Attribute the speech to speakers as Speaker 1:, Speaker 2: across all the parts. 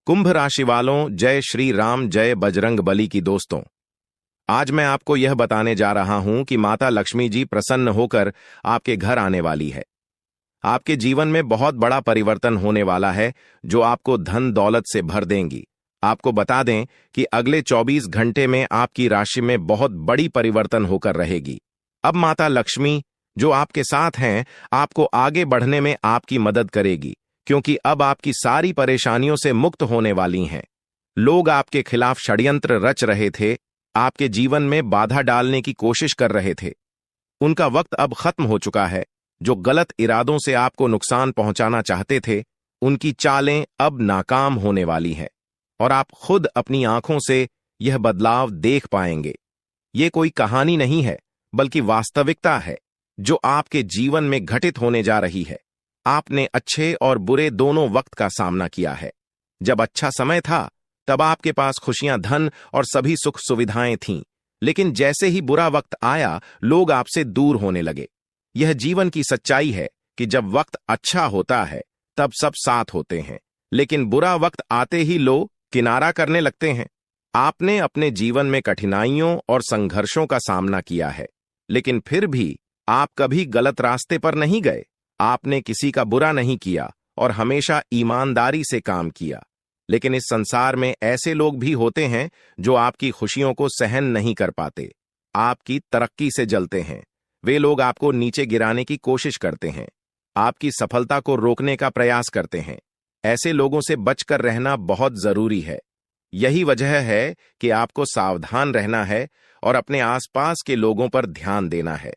Speaker 1: कुंभ राशि वालों, जय श्री राम, जय बजरंग बली की दोस्तों। आज मैं आपको यह बताने जा रहा हूं कि माता लक्ष्मी जी प्रसन्न होकर आपके घर आने वाली है। आपके जीवन में बहुत बड़ा परिवर्तन होने वाला है जो आपको धन दौलत से भर देंगी। आपको बता दें कि अगले 24 घंटे में आपकी राशि में बहुत बड़ी परिवर्तन होकर रहेगी। अब माता लक्ष्मी जो आपके साथ हैं, आपको आगे बढ़ने में आपकी मदद करेगी, क्योंकि अब आपकी सारी परेशानियों से मुक्त होने वाली हैं। लोग आपके खिलाफ षड्यंत्र रच रहे थे, आपके जीवन में बाधा डालने की कोशिश कर रहे थे। उनका वक्त अब खत्म हो चुका है। जो गलत इरादों से आपको नुकसान पहुंचाना चाहते थे, उनकी चालें अब नाकाम होने वाली हैं और आप खुद अपनी आंखों से यह बदलाव देख पाएंगे। ये कोई कहानी नहीं है, बल्कि वास्तविकता है जो आपके जीवन में घटित होने जा रही है। आपने अच्छे और बुरे दोनों वक्त का सामना किया है। जब अच्छा समय था, तब आपके पास खुशियां, धन और सभी सुख सुविधाएं थीं, लेकिन जैसे ही बुरा वक्त आया, लोग आपसे दूर होने लगे। यह जीवन की सच्चाई है कि जब वक्त अच्छा होता है, तब सब साथ होते हैं, लेकिन बुरा वक्त आते ही लोग किनारा करने लगते हैं। आपने अपने जीवन में कठिनाइयों और संघर्षों का सामना किया है, लेकिन फिर भी आप कभी गलत रास्ते पर नहीं गए। आपने किसी का बुरा नहीं किया और हमेशा ईमानदारी से काम किया। लेकिन इस संसार में ऐसे लोग भी होते हैं जो आपकी खुशियों को सहन नहीं कर पाते, आपकी तरक्की से जलते हैं। वे लोग आपको नीचे गिराने की कोशिश करते हैं, आपकी सफलता को रोकने का प्रयास करते हैं। ऐसे लोगों से बचकर रहना बहुत जरूरी है। यही वजह है कि आपको सावधान रहना है और अपने आसपास के लोगों पर ध्यान देना है।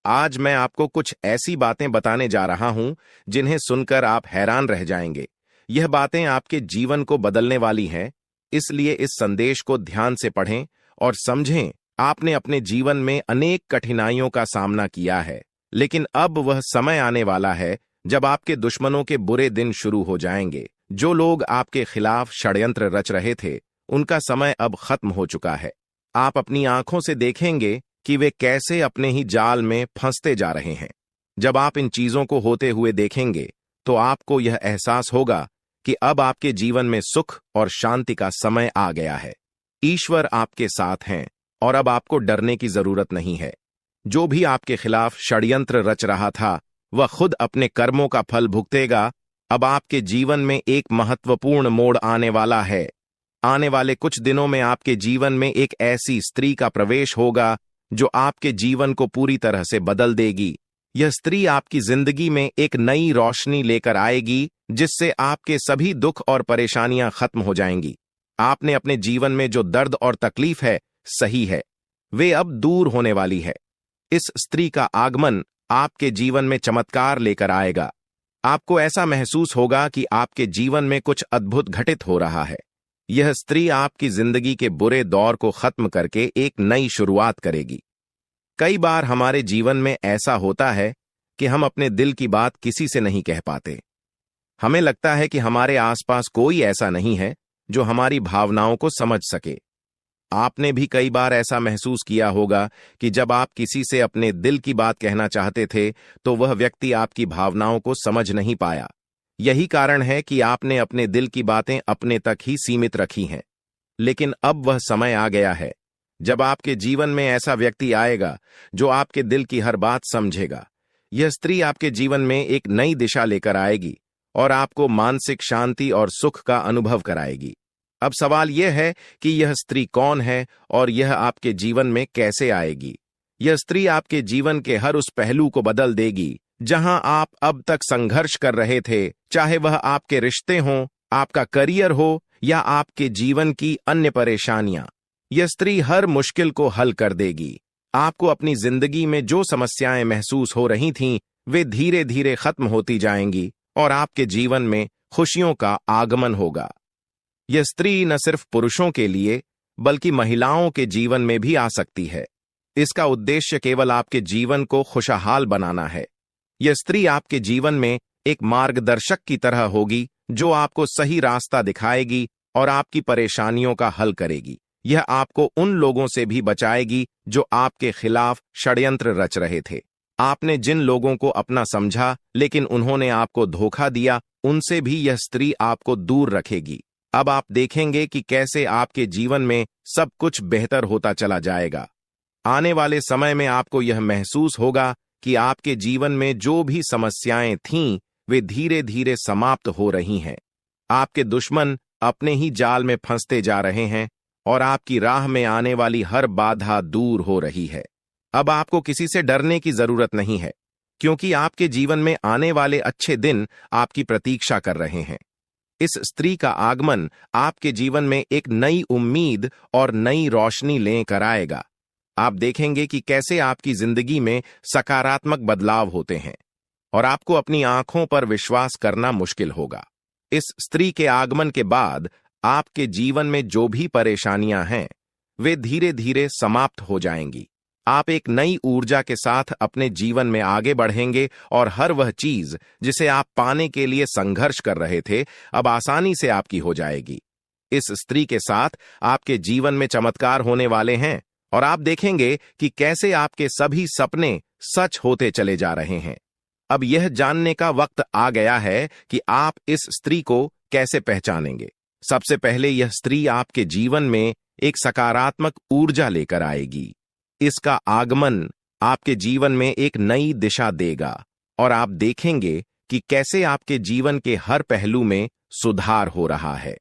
Speaker 1: आज मैं आपको कुछ ऐसी बातें बताने जा रहा हूं जिन्हें सुनकर आप हैरान रह जाएंगे। यह बातें आपके जीवन को बदलने वाली हैं, इसलिए इस संदेश को ध्यान से पढ़ें और समझें। आपने अपने जीवन में अनेक कठिनाइयों का सामना किया है, लेकिन अब वह समय आने वाला है जब आपके दुश्मनों के बुरे दिन शुरू हो जाएंगे। जो लोग आपके खिलाफ षड्यंत्र रच रहे थे, उनका समय अब खत्म हो चुका है। आप अपनी आंखों से देखेंगे कि वे कैसे अपने ही जाल में फंसते जा रहे हैं। जब आप इन चीजों को होते हुए देखेंगे, तो आपको यह एहसास होगा कि अब आपके जीवन में सुख और शांति का समय आ गया है। ईश्वर आपके साथ हैं और अब आपको डरने की जरूरत नहीं है। जो भी आपके खिलाफ षड्यंत्र रच रहा था, वह खुद अपने कर्मों का फल भुगतेगा। अब आपके जीवन में एक महत्वपूर्ण मोड़ आने वाला है। आने वाले कुछ दिनों में आपके जीवन में एक ऐसी स्त्री का प्रवेश होगा जो आपके जीवन को पूरी तरह से बदल देगी। यह स्त्री आपकी जिंदगी में एक नई रोशनी लेकर आएगी, जिससे आपके सभी दुख और परेशानियां खत्म हो जाएंगी। आपने अपने जीवन में जो दर्द और तकलीफ है, सही है, वे अब दूर होने वाली है। इस स्त्री का आगमन आपके जीवन में चमत्कार लेकर आएगा। आपको ऐसा महसूस होगा कि आपके जीवन में कुछ अद्भुत घटित हो रहा है। यह स्त्री आपकी जिंदगी के बुरे दौर को खत्म करके एक नई शुरुआत करेगी। कई बार हमारे जीवन में ऐसा होता है कि हम अपने दिल की बात किसी से नहीं कह पाते। हमें लगता है कि हमारे आसपास कोई ऐसा नहीं है जो हमारी भावनाओं को समझ सके। आपने भी कई बार ऐसा महसूस किया होगा कि जब आप किसी से अपने दिल की बात कहना चाहते थे, तो वह व्यक्ति आपकी भावनाओं को समझ नहीं पाया। यही कारण है कि आपने अपने दिल की बातें अपने तक ही सीमित रखी हैं। लेकिन अब वह समय आ गया है जब आपके जीवन में ऐसा व्यक्ति आएगा जो आपके दिल की हर बात समझेगा। यह स्त्री आपके जीवन में एक नई दिशा लेकर आएगी और आपको मानसिक शांति और सुख का अनुभव कराएगी। अब सवाल यह है कि यह स्त्री कौन है और यह आपके जीवन में कैसे आएगी। यह स्त्री आपके जीवन के हर उस पहलू को बदल देगी जहां आप अब तक संघर्ष कर रहे थे, चाहे वह आपके रिश्ते हों, आपका करियर हो या आपके जीवन की अन्य परेशानियां। यह स्त्री हर मुश्किल को हल कर देगी। आपको अपनी जिंदगी में जो समस्याएं महसूस हो रही थीं, वे धीरे धीरे खत्म होती जाएंगी और आपके जीवन में खुशियों का आगमन होगा। यह स्त्री न सिर्फ पुरुषों के लिए, बल्कि महिलाओं के जीवन में भी आ सकती है। इसका उद्देश्य केवल आपके जीवन को खुशहाल बनाना है। यह स्त्री आपके जीवन में एक मार्गदर्शक की तरह होगी, जो आपको सही रास्ता दिखाएगी और आपकी परेशानियों का हल करेगी। यह आपको उन लोगों से भी बचाएगी जो आपके खिलाफ षड्यंत्र रच रहे थे। आपने जिन लोगों को अपना समझा, लेकिन उन्होंने आपको धोखा दिया, उनसे भी यह स्त्री आपको दूर रखेगी। अब आप देखेंगे कि कैसे आपके जीवन में सब कुछ बेहतर होता चला जाएगा। आने वाले समय में आपको यह महसूस होगा कि आपके जीवन में जो भी समस्याएं थीं, वे धीरे धीरे समाप्त हो रही हैं। आपके दुश्मन अपने ही जाल में फंसते जा रहे हैं और आपकी राह में आने वाली हर बाधा दूर हो रही है। अब आपको किसी से डरने की जरूरत नहीं है, क्योंकि आपके जीवन में आने वाले अच्छे दिन आपकी प्रतीक्षा कर रहे हैं। इस स्त्री का आगमन आपके जीवन में एक नई उम्मीद और नई रोशनी लेकर आएगा। आप देखेंगे कि कैसे आपकी जिंदगी में सकारात्मक बदलाव होते हैं और आपको अपनी आंखों पर विश्वास करना मुश्किल होगा। इस स्त्री के आगमन के बाद आपके जीवन में जो भी परेशानियां हैं, वे धीरे धीरे समाप्त हो जाएंगी। आप एक नई ऊर्जा के साथ अपने जीवन में आगे बढ़ेंगे और हर वह चीज जिसे आप पाने के लिए संघर्ष कर रहे थे, अब आसानी से आपकी हो जाएगी। इस स्त्री के साथ आपके जीवन में चमत्कार होने वाले हैं और आप देखेंगे कि कैसे आपके सभी सपने सच होते चले जा रहे हैं। अब यह जानने का वक्त आ गया है कि आप इस स्त्री को कैसे पहचानेंगे। सबसे पहले यह स्त्री आपके जीवन में एक सकारात्मक ऊर्जा लेकर आएगी। इसका आगमन आपके जीवन में एक नई दिशा देगा और आप देखेंगे कि कैसे आपके जीवन के हर पहलू में सुधार हो रहा है।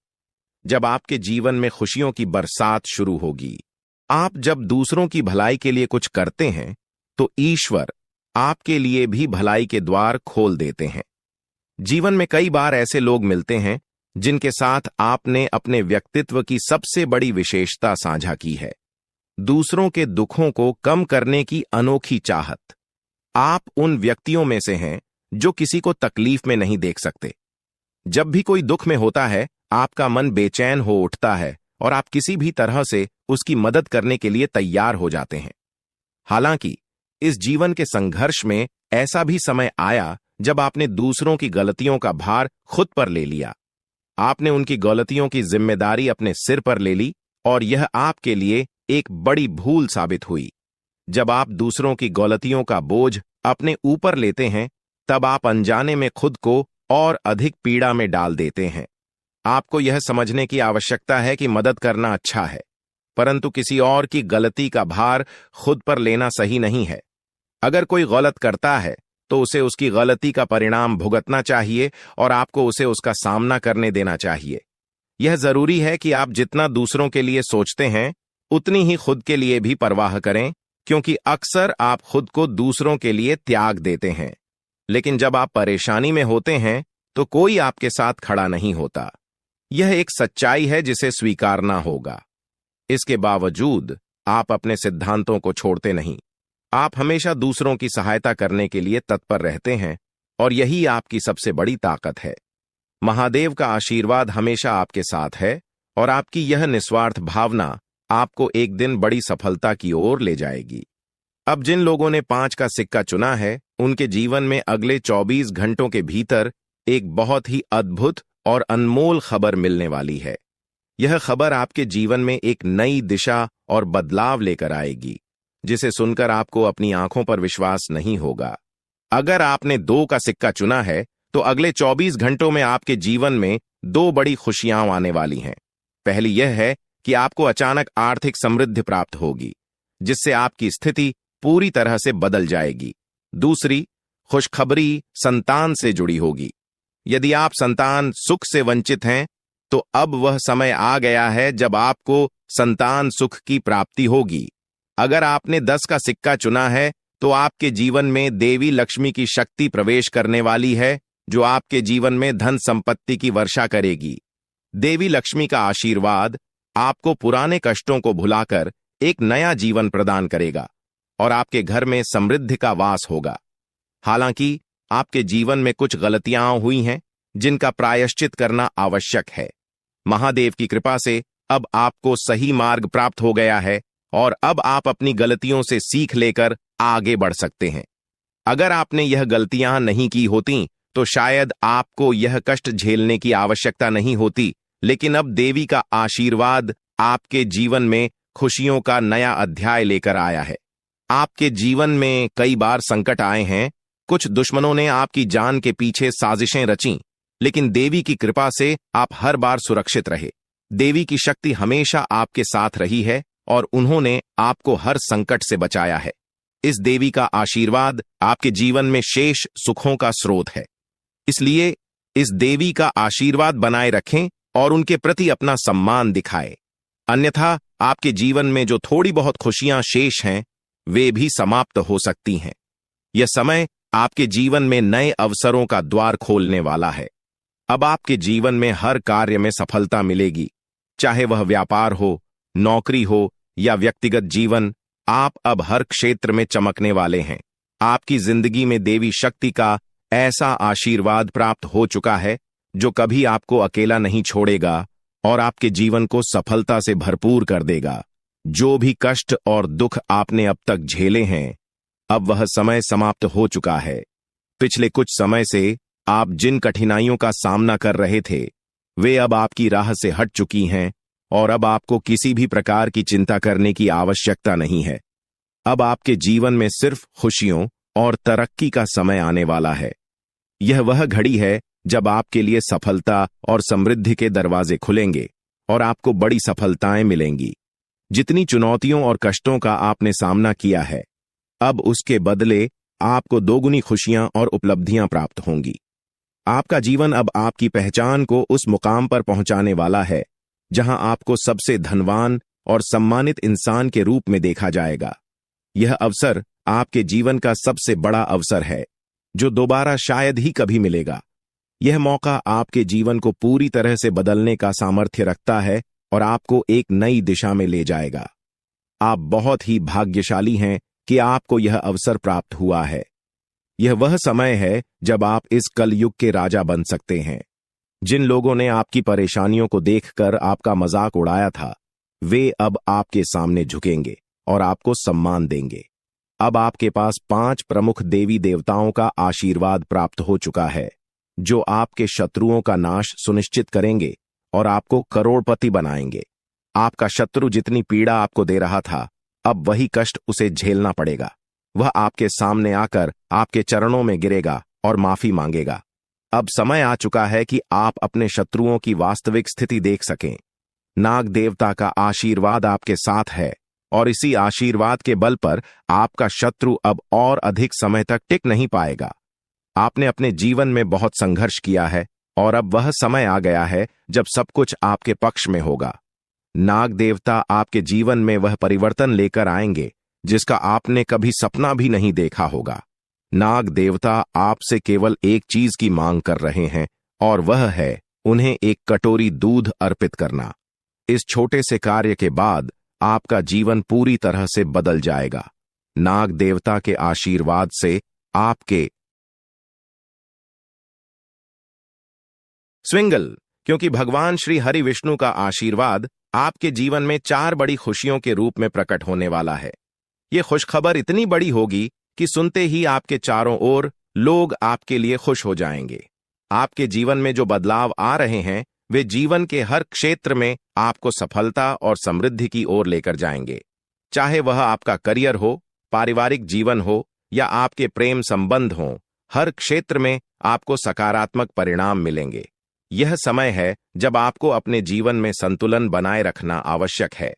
Speaker 1: जब आपके जीवन में खुशियों की बरसात शुरू होगी, आप जब दूसरों की भलाई के लिए कुछ करते हैं, तो ईश्वर आपके लिए भी भलाई के द्वार खोल देते हैं। जीवन में कई बार ऐसे लोग मिलते हैं जिनके साथ आपने अपने व्यक्तित्व की सबसे बड़ी विशेषता साझा की है, दूसरों के दुखों को कम करने की अनोखी चाहत। आप उन व्यक्तियों में से हैं जो किसी को तकलीफ में नहीं देख सकते। जब भी कोई दुख में होता है, आपका मन बेचैन हो उठता है और आप किसी भी तरह से उसकी मदद करने के लिए तैयार हो जाते हैं। हालांकि इस जीवन के संघर्ष में ऐसा भी समय आया जब आपने दूसरों की गलतियों का भार खुद पर ले लिया। आपने उनकी गलतियों की जिम्मेदारी अपने सिर पर ले ली और यह आपके लिए एक बड़ी भूल साबित हुई। जब आप दूसरों की गलतियों का बोझ अपने ऊपर लेते हैं, तब आप अनजाने में खुद को और अधिक पीड़ा में डाल देते हैं। आपको यह समझने की आवश्यकता है कि मदद करना अच्छा है, परंतु किसी और की गलती का भार खुद पर लेना सही नहीं है। अगर कोई गलत करता है तो उसे उसकी गलती का परिणाम भुगतना चाहिए और आपको उसे उसका सामना करने देना चाहिए। यह जरूरी है कि आप जितना दूसरों के लिए सोचते हैं, उतनी ही खुद के लिए भी परवाह करें, क्योंकि अक्सर आप खुद को दूसरों के लिए त्याग देते हैं। लेकिन जब आप परेशानी में होते हैं तो कोई आपके साथ खड़ा नहीं होता। यह एक सच्चाई है जिसे स्वीकारना होगा। इसके बावजूद आप अपने सिद्धांतों को छोड़ते नहीं। आप हमेशा दूसरों की सहायता करने के लिए तत्पर रहते हैं और यही आपकी सबसे बड़ी ताकत है। महादेव का आशीर्वाद हमेशा आपके साथ है और आपकी यह निस्वार्थ भावना आपको एक दिन बड़ी सफलता की ओर ले जाएगी। अब जिन लोगों ने 5 का सिक्का चुना है, उनके जीवन में अगले 24 घंटों के भीतर एक बहुत ही अद्भुत और अनमोल खबर मिलने वाली है। यह खबर आपके जीवन में एक नई दिशा और बदलाव लेकर आएगी, जिसे सुनकर आपको अपनी आंखों पर विश्वास नहीं होगा। अगर आपने 2 का सिक्का चुना है, तो अगले 24 घंटों में आपके जीवन में 2 बड़ी खुशियां आने वाली हैं। पहली यह है कि आपको अचानक आर्थिक समृद्धि प्राप्त होगी, जिससे आपकी स्थिति पूरी तरह से बदल जाएगी। दूसरी खुशखबरी संतान से जुड़ी होगी। यदि आप संतान सुख से वंचित हैं, तो अब वह समय आ गया है जब आपको संतान सुख की प्राप्ति होगी। अगर आपने 10 का सिक्का चुना है, तो आपके जीवन में देवी लक्ष्मी की शक्ति प्रवेश करने वाली है, जो आपके जीवन में धन संपत्ति की वर्षा करेगी। देवी लक्ष्मी का आशीर्वाद आपको पुराने कष्टों को भुलाकर एक नया जीवन प्रदान करेगा और आपके घर में समृद्धि का वास होगा। हालांकि आपके जीवन में कुछ गलतियां हुई हैं, जिनका प्रायश्चित करना आवश्यक है। महादेव की कृपा से अब आपको सही मार्ग प्राप्त हो गया है और अब आप अपनी गलतियों से सीख लेकर आगे बढ़ सकते हैं। अगर आपने यह गलतियां नहीं की होती, तो शायद आपको यह कष्ट झेलने की आवश्यकता नहीं होती, लेकिन अब देवी का आशीर्वाद आपके जीवन में खुशियों का नया अध्याय लेकर आया है। आपके जीवन में कई बार संकट आए हैं, कुछ दुश्मनों ने आपकी जान के पीछे साजिशें रचीं, लेकिन देवी की कृपा से आप हर बार सुरक्षित रहे। देवी की शक्ति हमेशा आपके साथ रही है और उन्होंने आपको हर संकट से बचाया है। इस देवी का आशीर्वाद आपके जीवन में शेष सुखों का स्रोत है। इसलिए इस देवी का आशीर्वाद बनाए रखें और उनके प्रति अपना सम्मान दिखाएं। अन्यथा आपके जीवन में जो थोड़ी बहुत खुशियां शेष हैं, वे भी समाप्त हो सकती हैं। यह समय आपके जीवन में नए अवसरों का द्वार खोलने वाला है। अब आपके जीवन में हर कार्य में सफलता मिलेगी, चाहे वह व्यापार हो, नौकरी हो या व्यक्तिगत जीवन। आप अब हर क्षेत्र में चमकने वाले हैं। आपकी जिंदगी में देवी शक्ति का ऐसा आशीर्वाद प्राप्त हो चुका है जो कभी आपको अकेला नहीं छोड़ेगा और आपके जीवन को सफलता से भरपूर कर देगा। जो भी कष्ट और दुख आपने अब तक झेले हैं, अब वह समय समाप्त हो चुका है। पिछले कुछ समय से आप जिन कठिनाइयों का सामना कर रहे थे, वे अब आपकी राह से हट चुकी हैं और अब आपको किसी भी प्रकार की चिंता करने की आवश्यकता नहीं है। अब आपके जीवन में सिर्फ खुशियों और तरक्की का समय आने वाला है। यह वह घड़ी है जब आपके लिए सफलता और समृद्धि के दरवाजे खुलेंगे और आपको बड़ी सफलताएं मिलेंगी। जितनी चुनौतियों और कष्टों का आपने सामना किया है, अब उसके बदले आपको दोगुनी खुशियां और उपलब्धियां प्राप्त होंगी। आपका जीवन अब आपकी पहचान को उस मुकाम पर पहुंचाने वाला है जहां आपको सबसे धनवान और सम्मानित इंसान के रूप में देखा जाएगा। यह अवसर आपके जीवन का सबसे बड़ा अवसर है जो दोबारा शायद ही कभी मिलेगा। यह मौका आपके जीवन को पूरी तरह से बदलने का सामर्थ्य रखता है और आपको एक नई दिशा में ले जाएगा। आप बहुत ही भाग्यशाली हैं कि आपको यह अवसर प्राप्त हुआ है। यह वह समय है जब आप इस कलयुग के राजा बन सकते हैं। जिन लोगों ने आपकी परेशानियों को देखकर आपका मजाक उड़ाया था, वे अब आपके सामने झुकेंगे और आपको सम्मान देंगे। अब आपके पास 5 प्रमुख देवी देवताओं का आशीर्वाद प्राप्त हो चुका है जो आपके शत्रुओं का नाश सुनिश्चित करेंगे और आपको करोड़पति बनाएंगे। आपका शत्रु जितनी पीड़ा आपको दे रहा था, अब वही कष्ट उसे झेलना पड़ेगा। वह आपके सामने आकर आपके चरणों में गिरेगा और माफी मांगेगा। अब समय आ चुका है कि आप अपने शत्रुओं की वास्तविक स्थिति देख सकें। नाग देवता का आशीर्वाद आपके साथ है और इसी आशीर्वाद के बल पर आपका शत्रु अब और अधिक समय तक टिक नहीं पाएगा। आपने अपने जीवन में बहुत संघर्ष किया है और अब वह समय आ गया है जब सब कुछ आपके पक्ष में होगा। नाग देवता आपके जीवन में वह परिवर्तन लेकर आएंगे जिसका आपने कभी सपना भी नहीं देखा होगा। नाग देवता आपसे केवल एक चीज की मांग कर रहे हैं और वह है उन्हें एक कटोरी दूध अर्पित करना। इस छोटे से कार्य के बाद आपका जीवन पूरी तरह से बदल जाएगा। नाग देवता के आशीर्वाद से आपके स्विंगल, क्योंकि भगवान श्री हरि विष्णु का आशीर्वाद आपके जीवन में 4 बड़ी खुशियों के रूप में प्रकट होने वाला है। ये खुशखबर इतनी बड़ी होगी कि सुनते ही आपके चारों ओर लोग आपके लिए खुश हो जाएंगे। आपके जीवन में जो बदलाव आ रहे हैं, वे जीवन के हर क्षेत्र में आपको सफलता और समृद्धि की ओर लेकर जाएंगे। चाहे वह आपका करियर हो, पारिवारिक जीवन हो या आपके प्रेम संबंध हो, हर क्षेत्र में आपको सकारात्मक परिणाम मिलेंगे। यह समय है जब आपको अपने जीवन में संतुलन बनाए रखना आवश्यक है।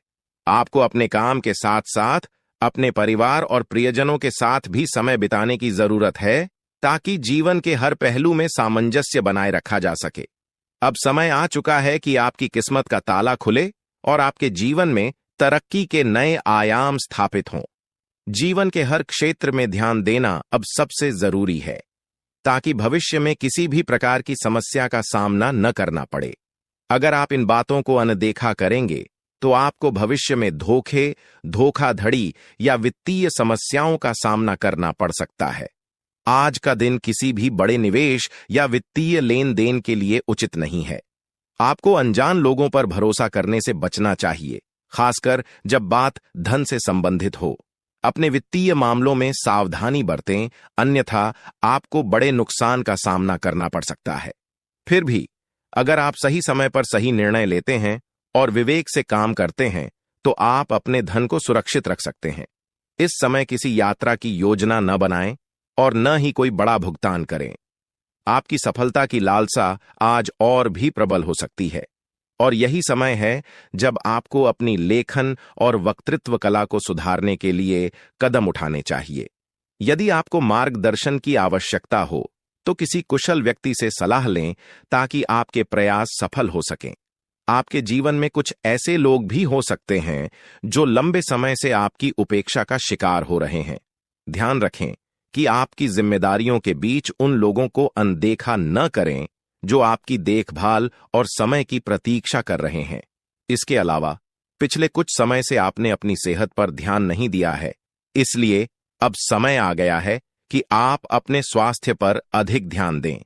Speaker 1: आपको अपने काम के साथ साथ अपने परिवार और प्रियजनों के साथ भी समय बिताने की जरूरत है ताकि जीवन के हर पहलू में सामंजस्य बनाए रखा जा सके। अब समय आ चुका है कि आपकी किस्मत का ताला खुले और आपके जीवन में तरक्की के नए आयाम स्थापित हों। जीवन के हर क्षेत्र में ध्यान देना अब सबसे जरूरी है ताकि भविष्य में किसी भी प्रकार की समस्या का सामना न करना पड़े। अगर आप इन बातों को अनदेखा करेंगे तो आपको भविष्य में धोखे, धोखाधड़ी या वित्तीय समस्याओं का सामना करना पड़ सकता है। आज का दिन किसी भी बड़े निवेश या वित्तीय लेन देन के लिए उचित नहीं है। आपको अनजान लोगों पर भरोसा करने से बचना चाहिए, खासकर जब बात धन से संबंधित हो। अपने वित्तीय मामलों में सावधानी बरतें, अन्यथा आपको बड़े नुकसान का सामना करना पड़ सकता है। फिर भी अगर आप सही समय पर सही निर्णय लेते हैं और विवेक से काम करते हैं तो आप अपने धन को सुरक्षित रख सकते हैं। इस समय किसी यात्रा की योजना न बनाएं और न ही कोई बड़ा भुगतान करें। आपकी सफलता की लालसा आज और भी प्रबल हो सकती है। और यही समय है जब आपको अपनी लेखन और वक्तृत्व कला को सुधारने के लिए कदम उठाने चाहिए। यदि आपको मार्गदर्शन की आवश्यकता हो तो किसी कुशल व्यक्ति से सलाह लें ताकि आपके प्रयास सफल हो सकें। आपके जीवन में कुछ ऐसे लोग भी हो सकते हैं जो लंबे समय से आपकी उपेक्षा का शिकार हो रहे हैं। ध्यान रखें कि आपकी जिम्मेदारियों के बीच उन लोगों को अनदेखा न करें जो आपकी देखभाल और समय की प्रतीक्षा कर रहे हैं। इसके अलावा पिछले कुछ समय से आपने अपनी सेहत पर ध्यान नहीं दिया है, इसलिए अब समय आ गया है कि आप अपने स्वास्थ्य पर अधिक ध्यान दें।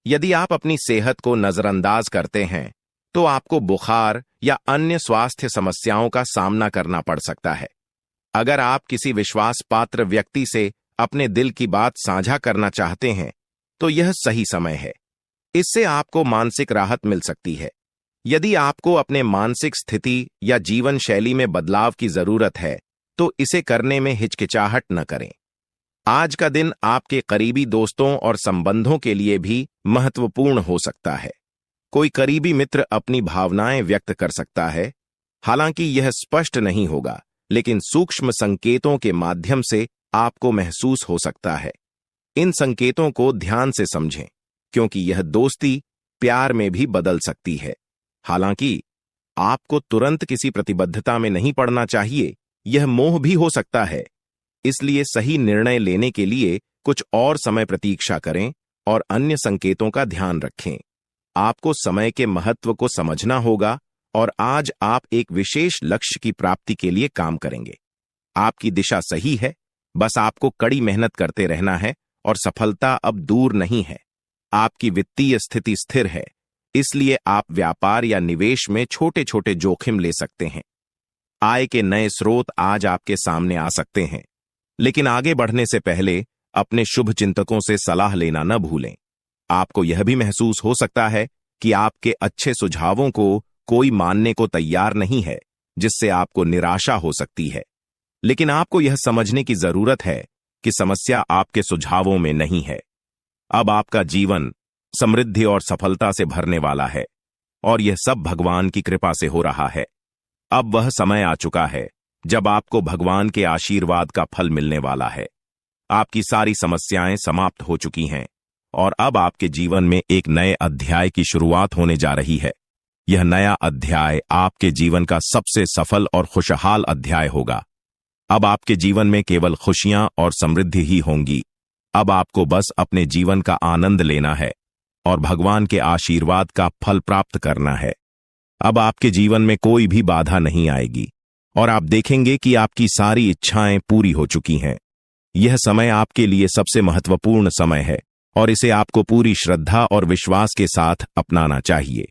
Speaker 1: यदि आप अपनी सेहत को नजरअंदाज करते हैं तो आपको बुखार या अन्य स्वास्थ्य समस्याओं का सामना करना पड़ सकता है। अगर आप किसी विश्वास पात्र व्यक्ति से अपने दिल की बात साझा करना चाहते हैं तो यह सही समय है। इससे आपको मानसिक राहत मिल सकती है। यदि आपको अपने मानसिक स्थिति या जीवन शैली में बदलाव की जरूरत है तो इसे करने में हिचकिचाहट न करें। आज का दिन आपके करीबी दोस्तों और संबंधों के लिए भी महत्वपूर्ण हो सकता है। कोई करीबी मित्र अपनी भावनाएं व्यक्त कर सकता है, हालांकि यह स्पष्ट नहीं होगा, लेकिन सूक्ष्म संकेतों के माध्यम से आपको महसूस हो सकता है। इन संकेतों को ध्यान से समझें, क्योंकि यह दोस्ती प्यार में भी बदल सकती है। हालांकि आपको तुरंत किसी प्रतिबद्धता में नहीं पड़ना चाहिए, यह मोह भी हो सकता है। इसलिए सही निर्णय लेने के लिए कुछ और समय प्रतीक्षा करें और अन्य संकेतों का ध्यान रखें। आपको समय के महत्व को समझना होगा और आज आप एक विशेष लक्ष्य की प्राप्ति के लिए काम करेंगे। आपकी दिशा सही है, बस आपको कड़ी मेहनत करते रहना है और सफलता अब दूर नहीं है। आपकी वित्तीय स्थिति स्थिर है, इसलिए आप व्यापार या निवेश में छोटे छोटे जोखिम ले सकते हैं। आय के नए स्रोत आज आपके सामने आ सकते हैं, लेकिन आगे बढ़ने से पहले अपने शुभ चिंतकों से सलाह लेना न भूलें। आपको यह भी महसूस हो सकता है कि आपके अच्छे सुझावों को कोई मानने को तैयार नहीं है, जिससे आपको निराशा हो सकती है। लेकिन आपको यह समझने की जरूरत है कि समस्या आपके सुझावों में नहीं है। अब आपका जीवन समृद्धि और सफलता से भरने वाला है और यह सब भगवान की कृपा से हो रहा है। अब वह समय आ चुका है जब आपको भगवान के आशीर्वाद का फल मिलने वाला है। आपकी सारी समस्याएं समाप्त हो चुकी हैं और अब आपके जीवन में एक नए अध्याय की शुरुआत होने जा रही है। यह नया अध्याय आपके जीवन का सबसे सफल और खुशहाल अध्याय होगा। अब आपके जीवन में केवल खुशियां और समृद्धि ही होंगी। अब आपको बस अपने जीवन का आनंद लेना है और भगवान के आशीर्वाद का फल प्राप्त करना है। अब आपके जीवन में कोई भी बाधा नहीं आएगी और आप देखेंगे कि आपकी सारी इच्छाएं पूरी हो चुकी हैं। यह समय आपके लिए सबसे महत्वपूर्ण समय है और इसे आपको पूरी श्रद्धा और विश्वास के साथ अपनाना चाहिए।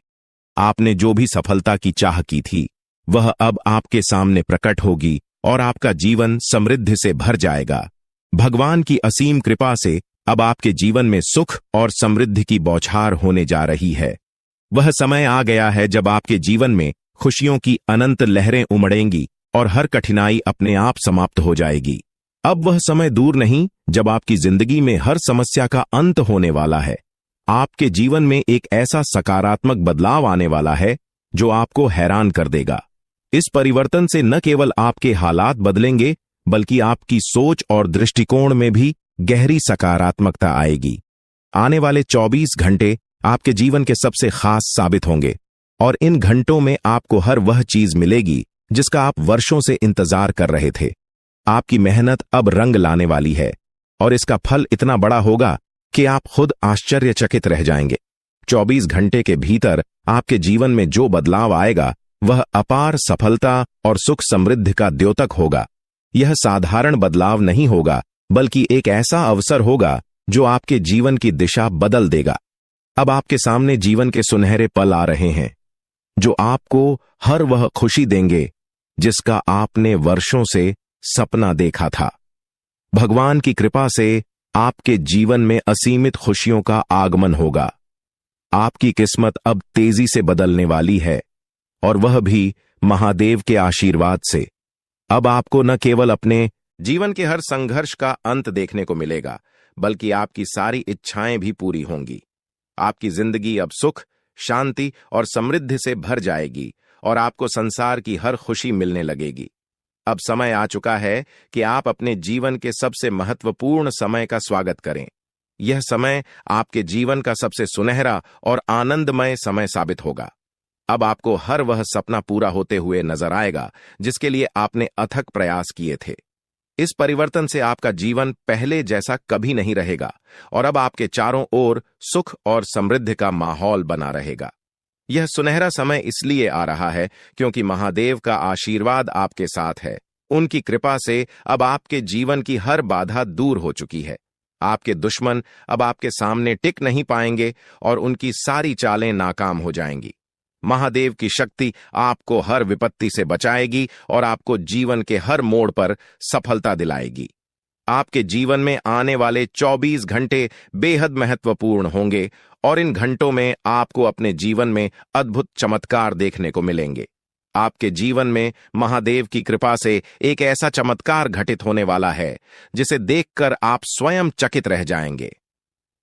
Speaker 1: आपने जो भी सफलता की चाह की थी, वह अब आपके सामने प्रकट होगी और आपका जीवन समृद्धि से भर जाएगा। भगवान की असीम कृपा से अब आपके जीवन में सुख और समृद्धि की बौछार होने जा रही है। वह समय आ गया है जब आपके जीवन में खुशियों की अनंत लहरें उमड़ेंगी और हर कठिनाई अपने आप समाप्त हो जाएगी। अब वह समय दूर नहीं जब आपकी जिंदगी में हर समस्या का अंत होने वाला है। आपके जीवन में एक ऐसा सकारात्मक बदलाव आने वाला है जो आपको हैरान कर देगा। इस परिवर्तन से न केवल आपके हालात बदलेंगे, बल्कि आपकी सोच और दृष्टिकोण में भी गहरी सकारात्मकता आएगी। आने वाले 24 घंटे आपके जीवन के सबसे खास साबित होंगे और इन घंटों में आपको हर वह चीज मिलेगी जिसका आप वर्षों से इंतजार कर रहे थे। आपकी मेहनत अब रंग लाने वाली है और इसका फल इतना बड़ा होगा कि आप खुद आश्चर्यचकित रह जाएंगे। 24 घंटे के भीतर आपके जीवन में जो बदलाव आएगा वह अपार सफलता और सुख समृद्धि का द्योतक होगा। यह साधारण बदलाव नहीं होगा, बल्कि एक ऐसा अवसर होगा जो आपके जीवन की दिशा बदल देगा। अब आपके सामने जीवन के सुनहरे पल आ रहे हैं जो आपको हर वह खुशी देंगे जिसका आपने वर्षों से सपना देखा था। भगवान की कृपा से आपके जीवन में असीमित खुशियों का आगमन होगा। आपकी किस्मत अब तेजी से बदलने वाली है और वह भी महादेव के आशीर्वाद से। अब आपको न केवल अपने जीवन के हर संघर्ष का अंत देखने को मिलेगा, बल्कि आपकी सारी इच्छाएं भी पूरी होंगी। आपकी जिंदगी अब सुख, शांति और समृद्धि से भर जाएगी और आपको संसार की हर खुशी मिलने लगेगी। अब समय आ चुका है कि आप अपने जीवन के सबसे महत्वपूर्ण समय का स्वागत करें। यह समय आपके जीवन का सबसे सुनहरा और आनंदमय समय साबित होगा। अब आपको हर वह सपना पूरा होते हुए नजर आएगा जिसके लिए आपने अथक प्रयास किए थे। इस परिवर्तन से आपका जीवन पहले जैसा कभी नहीं रहेगा और अब आपके चारों ओर सुख और समृद्धि का माहौल बना रहेगा। यह सुनहरा समय इसलिए आ रहा है क्योंकि महादेव का आशीर्वाद आपके साथ है। उनकी कृपा से अब आपके जीवन की हर बाधा दूर हो चुकी है। आपके दुश्मन अब आपके सामने टिक नहीं पाएंगे और उनकी सारी चालें नाकाम हो जाएंगी। महादेव की शक्ति आपको हर विपत्ति से बचाएगी और आपको जीवन के हर मोड़ पर सफलता दिलाएगी। आपके जीवन में आने वाले 24 घंटे बेहद महत्वपूर्ण होंगे और इन घंटों में आपको अपने जीवन में अद्भुत चमत्कार देखने को मिलेंगे। आपके जीवन में महादेव की कृपा से एक ऐसा चमत्कार घटित होने वाला है जिसे देखकर आप स्वयं चकित रह जाएंगे।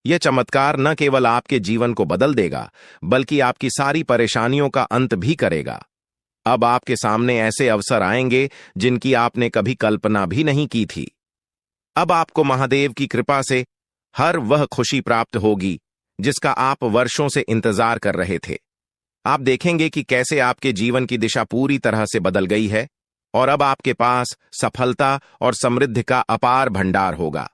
Speaker 1: यह चमत्कार न केवल आपके जीवन को बदल देगा बल्कि आपकी सारी परेशानियों का अंत भी करेगा। अब आपके सामने ऐसे अवसर आएंगे जिनकी आपने कभी कल्पना भी नहीं की थी। अब आपको महादेव की कृपा से हर वह खुशी प्राप्त होगी जिसका आप वर्षों से इंतजार कर रहे थे। आप देखेंगे कि कैसे आपके जीवन की दिशा पूरी तरह से बदल गई है और अब आपके पास सफलता और समृद्धि का अपार भंडार होगा।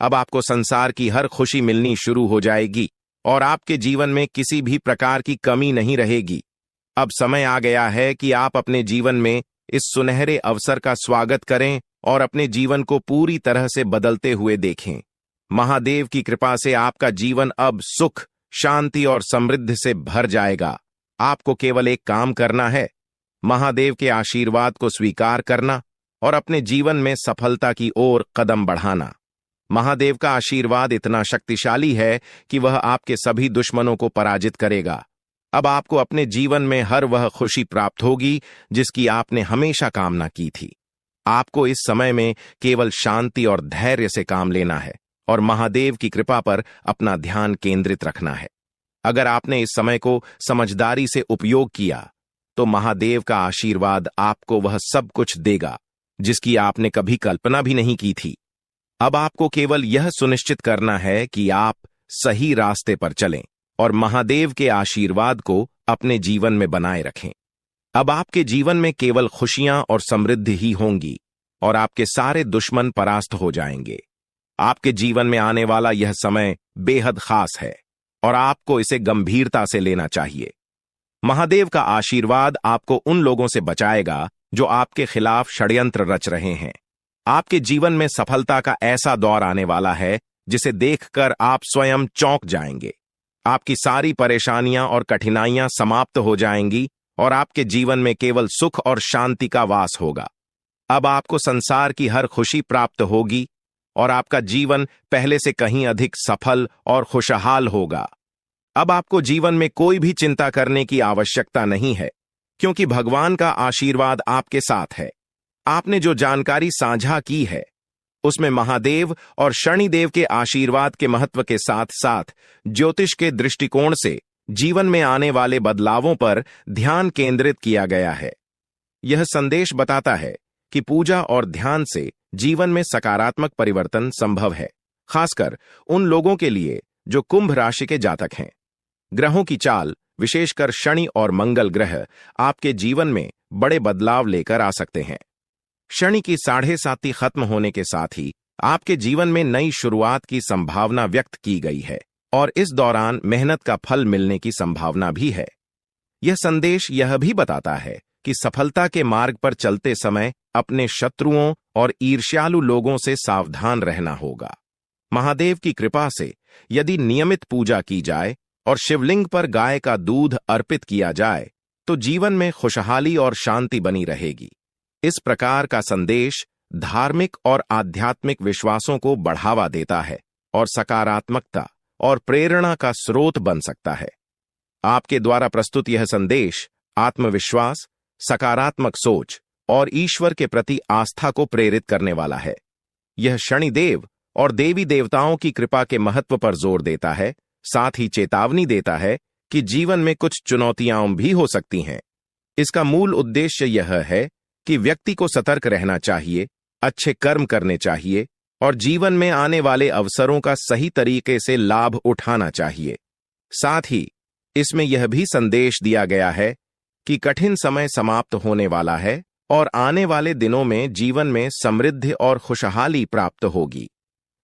Speaker 1: अब आपको संसार की हर खुशी मिलनी शुरू हो जाएगी और आपके जीवन में किसी भी प्रकार की कमी नहीं रहेगी। अब समय आ गया है कि आप अपने जीवन में इस सुनहरे अवसर का स्वागत करें और अपने जीवन को पूरी तरह से बदलते हुए देखें। महादेव की कृपा से आपका जीवन अब सुख, शांति और समृद्धि से भर जाएगा। आपको केवल एक काम करना है, महादेव के आशीर्वाद को स्वीकार करना और अपने जीवन में सफलता की ओर कदम बढ़ाना। महादेव का आशीर्वाद इतना शक्तिशाली है कि वह आपके सभी दुश्मनों को पराजित करेगा। अब आपको अपने जीवन में हर वह खुशी प्राप्त होगी जिसकी आपने हमेशा कामना की थी। आपको इस समय में केवल शांति और धैर्य से काम लेना है और महादेव की कृपा पर अपना ध्यान केंद्रित रखना है। अगर आपने इस समय को समझदारी से उपयोग किया तो महादेव का आशीर्वाद आपको वह सब कुछ देगा जिसकी आपने कभी कल्पना भी नहीं की थी। अब आपको केवल यह सुनिश्चित करना है कि आप सही रास्ते पर चलें और महादेव के आशीर्वाद को अपने जीवन में बनाए रखें। अब आपके जीवन में केवल खुशियां और समृद्धि ही होंगी और आपके सारे दुश्मन परास्त हो जाएंगे। आपके जीवन में आने वाला यह समय बेहद खास है और आपको इसे गंभीरता से लेना चाहिए। महादेव का आशीर्वाद आपको उन लोगों से बचाएगा जो आपके खिलाफ षड्यंत्र रच रहे हैं। आपके जीवन में सफलता का ऐसा दौर आने वाला है जिसे देखकर आप स्वयं चौंक जाएंगे। आपकी सारी परेशानियां और कठिनाइयां समाप्त हो जाएंगी और आपके जीवन में केवल सुख और शांति का वास होगा। अब आपको संसार की हर खुशी प्राप्त होगी और आपका जीवन पहले से कहीं अधिक सफल और खुशहाल होगा। अब आपको जीवन में कोई भी चिंता करने की आवश्यकता नहीं है क्योंकि भगवान का आशीर्वाद आपके साथ है। आपने जो जानकारी साझा की है उसमें महादेव और शनिदेव के आशीर्वाद के महत्व के साथ साथ ज्योतिष के दृष्टिकोण से जीवन में आने वाले बदलावों पर ध्यान केंद्रित किया गया है। यह संदेश बताता है कि पूजा और ध्यान से जीवन में सकारात्मक परिवर्तन संभव है, खासकर उन लोगों के लिए जो कुंभ राशि के जातक हैं। ग्रहों की चाल, विशेषकर शनि और मंगल ग्रह, आपके जीवन में बड़े बदलाव लेकर आ सकते हैं। शनि की 7.5 खत्म होने के साथ ही आपके जीवन में नई शुरुआत की संभावना व्यक्त की गई है और इस दौरान मेहनत का फल मिलने की संभावना भी है। यह संदेश यह भी बताता है कि सफलता के मार्ग पर चलते समय अपने शत्रुओं और ईर्ष्यालु लोगों से सावधान रहना होगा। महादेव की कृपा से यदि नियमित पूजा की जाए और शिवलिंग पर गाय का दूध अर्पित किया जाए तो जीवन में खुशहाली और शांति बनी रहेगी। इस प्रकार का संदेश धार्मिक और आध्यात्मिक विश्वासों को बढ़ावा देता है और सकारात्मकता और प्रेरणा का स्रोत बन सकता है। आपके द्वारा प्रस्तुत यह संदेश आत्मविश्वास, सकारात्मक सोच और ईश्वर के प्रति आस्था को प्रेरित करने वाला है। यह शनिदेव और देवी देवताओं की कृपा के महत्व पर जोर देता है साथ ही चेतावनी देता है कि जीवन में कुछ चुनौतियां भी हो सकती हैं। इसका मूल उद्देश्य यह है कि व्यक्ति को सतर्क रहना चाहिए, अच्छे कर्म करने चाहिए और जीवन में आने वाले अवसरों का सही तरीके से लाभ उठाना चाहिए। साथ ही इसमें यह भी संदेश दिया गया है कि कठिन समय समाप्त होने वाला है और आने वाले दिनों में जीवन में समृद्धि और खुशहाली प्राप्त होगी।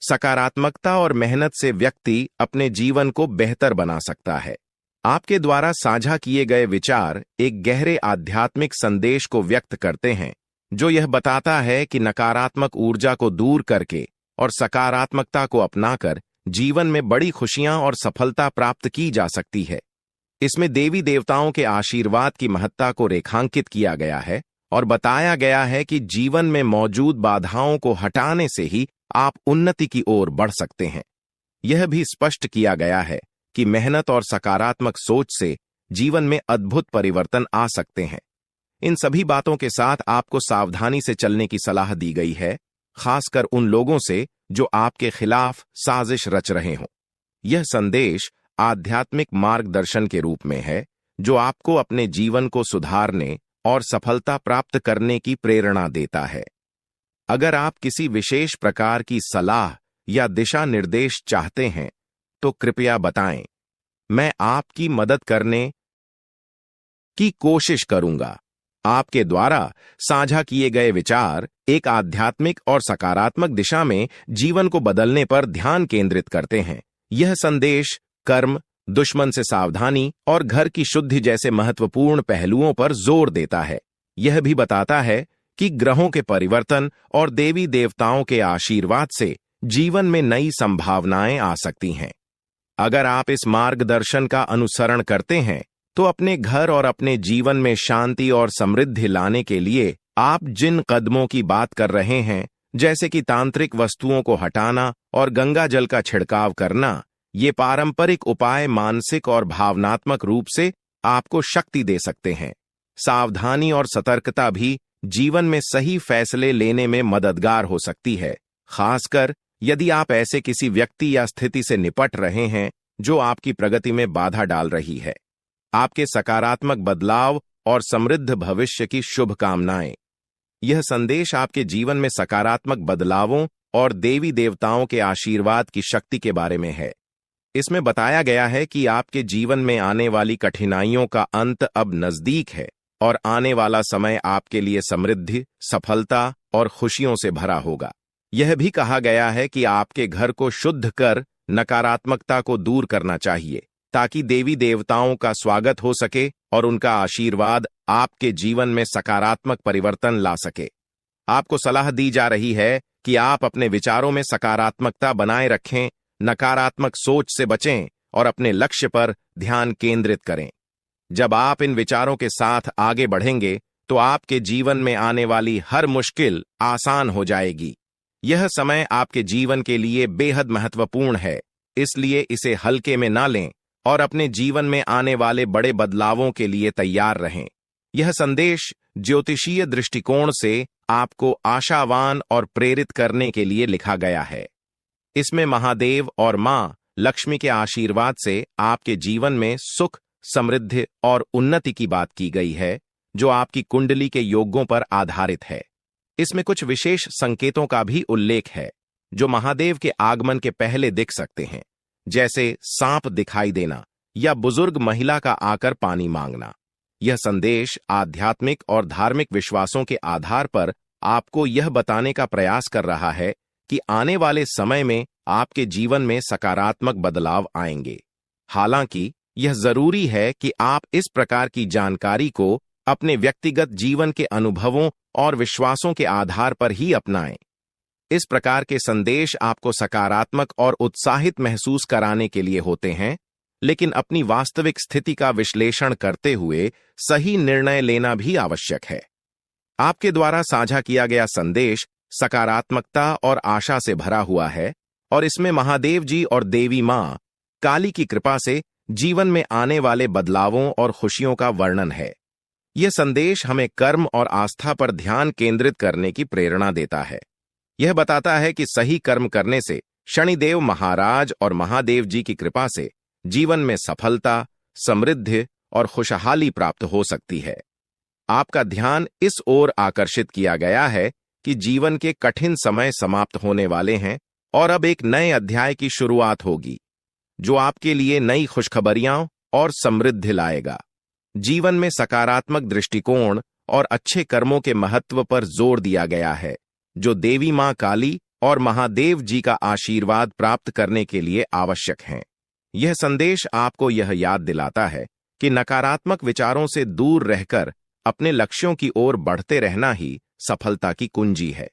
Speaker 1: सकारात्मकता और मेहनत से व्यक्ति अपने जीवन को बेहतर बना सकता है। आपके द्वारा साझा किए गए विचार एक गहरे आध्यात्मिक संदेश को व्यक्त करते हैं, जो यह बताता है कि नकारात्मक ऊर्जा को दूर करके और सकारात्मकता को अपनाकर जीवन में बड़ी खुशियां और सफलता प्राप्त की जा सकती है। इसमें देवी देवताओं के आशीर्वाद की महत्ता को रेखांकित किया गया है और बताया गया है कि जीवन में मौजूद बाधाओं को हटाने से ही आप उन्नति की ओर बढ़ सकते हैं। यह भी स्पष्ट किया गया है कि मेहनत और सकारात्मक सोच से जीवन में अद्भुत परिवर्तन आ सकते हैं। इन सभी बातों के साथ आपको सावधानी से चलने की सलाह दी गई है, खासकर उन लोगों से जो आपके खिलाफ साजिश रच रहे हों। यह संदेश आध्यात्मिक मार्गदर्शन के रूप में है, जो आपको अपने जीवन को सुधारने और सफलता प्राप्त करने की प्रेरणा देता है। अगर आप किसी विशेष प्रकार की सलाह या दिशा निर्देश चाहते हैं तो कृपया बताएं। मैं आपकी मदद करने की कोशिश करूंगा। आपके द्वारा साझा किए गए विचार एक आध्यात्मिक और सकारात्मक दिशा में जीवन को बदलने पर ध्यान केंद्रित करते हैं। यह संदेश कर्म, दुश्मन से सावधानी और घर की शुद्धि जैसे महत्वपूर्ण पहलुओं पर जोर देता है। यह भी बताता है कि ग्रहों के परिवर्तन और देवी देवताओं के आशीर्वाद से जीवन में नई संभावनाएं आ सकती हैं। अगर आप इस मार्गदर्शन का अनुसरण करते हैं तो अपने घर और अपने जीवन में शांति और समृद्धि लाने के लिए आप जिन कदमों की बात कर रहे हैं, जैसे कि तांत्रिक वस्तुओं को हटाना और गंगा जल का छिड़काव करना, ये पारंपरिक उपाय मानसिक और भावनात्मक रूप से आपको शक्ति दे सकते हैं। सावधानी और सतर्कता भी जीवन में सही फैसले लेने में मददगार हो सकती है, खासकर यदि आप ऐसे किसी व्यक्ति या स्थिति से निपट रहे हैं जो आपकी प्रगति में बाधा डाल रही है। आपके सकारात्मक बदलाव और समृद्ध भविष्य की शुभकामनाएं। यह संदेश आपके जीवन में सकारात्मक बदलावों और देवी देवताओं के आशीर्वाद की शक्ति के बारे में है। इसमें बताया गया है कि आपके जीवन में आने वाली कठिनाइयों का अंत अब नजदीक है और आने वाला समय आपके लिए समृद्धि, सफलता और खुशियों से भरा होगा। यह भी कहा गया है कि आपके घर को शुद्ध कर नकारात्मकता को दूर करना चाहिए, ताकि देवी देवताओं का स्वागत हो सके और उनका आशीर्वाद आपके जीवन में सकारात्मक परिवर्तन ला सके। आपको सलाह दी जा रही है कि आप अपने विचारों में सकारात्मकता बनाए रखें, नकारात्मक सोच से बचें और अपने लक्ष्य पर ध्यान केंद्रित करें। जब आप इन विचारों के साथ आगे बढ़ेंगे तो आपके जीवन में आने वाली हर मुश्किल आसान हो जाएगी। यह समय आपके जीवन के लिए बेहद महत्वपूर्ण है, इसलिए इसे हल्के में ना लें और अपने जीवन में आने वाले बड़े बदलावों के लिए तैयार रहें। यह संदेश ज्योतिषीय दृष्टिकोण से आपको आशावान और प्रेरित करने के लिए लिखा गया है। इसमें महादेव और मां लक्ष्मी के आशीर्वाद से आपके जीवन में सुख, समृद्धि और उन्नति की बात की गई है, जो आपकी कुंडली के योगों पर आधारित है। इसमें कुछ विशेष संकेतों का भी उल्लेख है जो महादेव के आगमन के पहले दिख सकते हैं, जैसे सांप दिखाई देना या बुजुर्ग महिला का आकर पानी मांगना। यह संदेश आध्यात्मिक और धार्मिक विश्वासों के आधार पर आपको यह बताने का प्रयास कर रहा है कि आने वाले समय में आपके जीवन में सकारात्मक बदलाव आएंगे। हालांकि यह जरूरी है कि आप इस प्रकार की जानकारी को अपने व्यक्तिगत जीवन के अनुभवों और विश्वासों के आधार पर ही अपनाएं। इस प्रकार के संदेश आपको सकारात्मक और उत्साहित महसूस कराने के लिए होते हैं, लेकिन अपनी वास्तविक स्थिति का विश्लेषण करते हुए सही निर्णय लेना भी आवश्यक है। आपके द्वारा साझा किया गया संदेश सकारात्मकता और आशा से भरा हुआ है और इसमें महादेव जी और देवी मां काली की कृपा से जीवन में आने वाले बदलावों और खुशियों का वर्णन है। यह संदेश हमें कर्म और आस्था पर ध्यान केंद्रित करने की प्रेरणा देता है। यह बताता है कि सही कर्म करने से शनिदेव महाराज और महादेव जी की कृपा से जीवन में सफलता, समृद्धि और खुशहाली प्राप्त हो सकती है। आपका ध्यान इस ओर आकर्षित किया गया है कि जीवन के कठिन समय समाप्त होने वाले हैं और अब एक नए अध्याय की शुरुआत होगी, जो आपके लिए नई खुशखबरियां और समृद्धि लाएगा। जीवन में सकारात्मक दृष्टिकोण और अच्छे कर्मों के महत्व पर जोर दिया गया है, जो देवी मां काली और महादेव जी का आशीर्वाद प्राप्त करने के लिए आवश्यक हैं। यह संदेश आपको यह याद दिलाता है कि नकारात्मक विचारों से दूर रहकर अपने लक्ष्यों की ओर बढ़ते रहना ही सफलता की कुंजी है।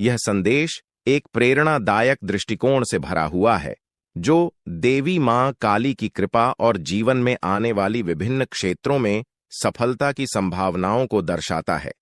Speaker 1: यह संदेश एक प्रेरणादायक दृष्टिकोण से भरा हुआ है, जो देवी मां काली की कृपा और जीवन में आने वाली विभिन्न क्षेत्रों में सफलता की संभावनाओं को दर्शाता है।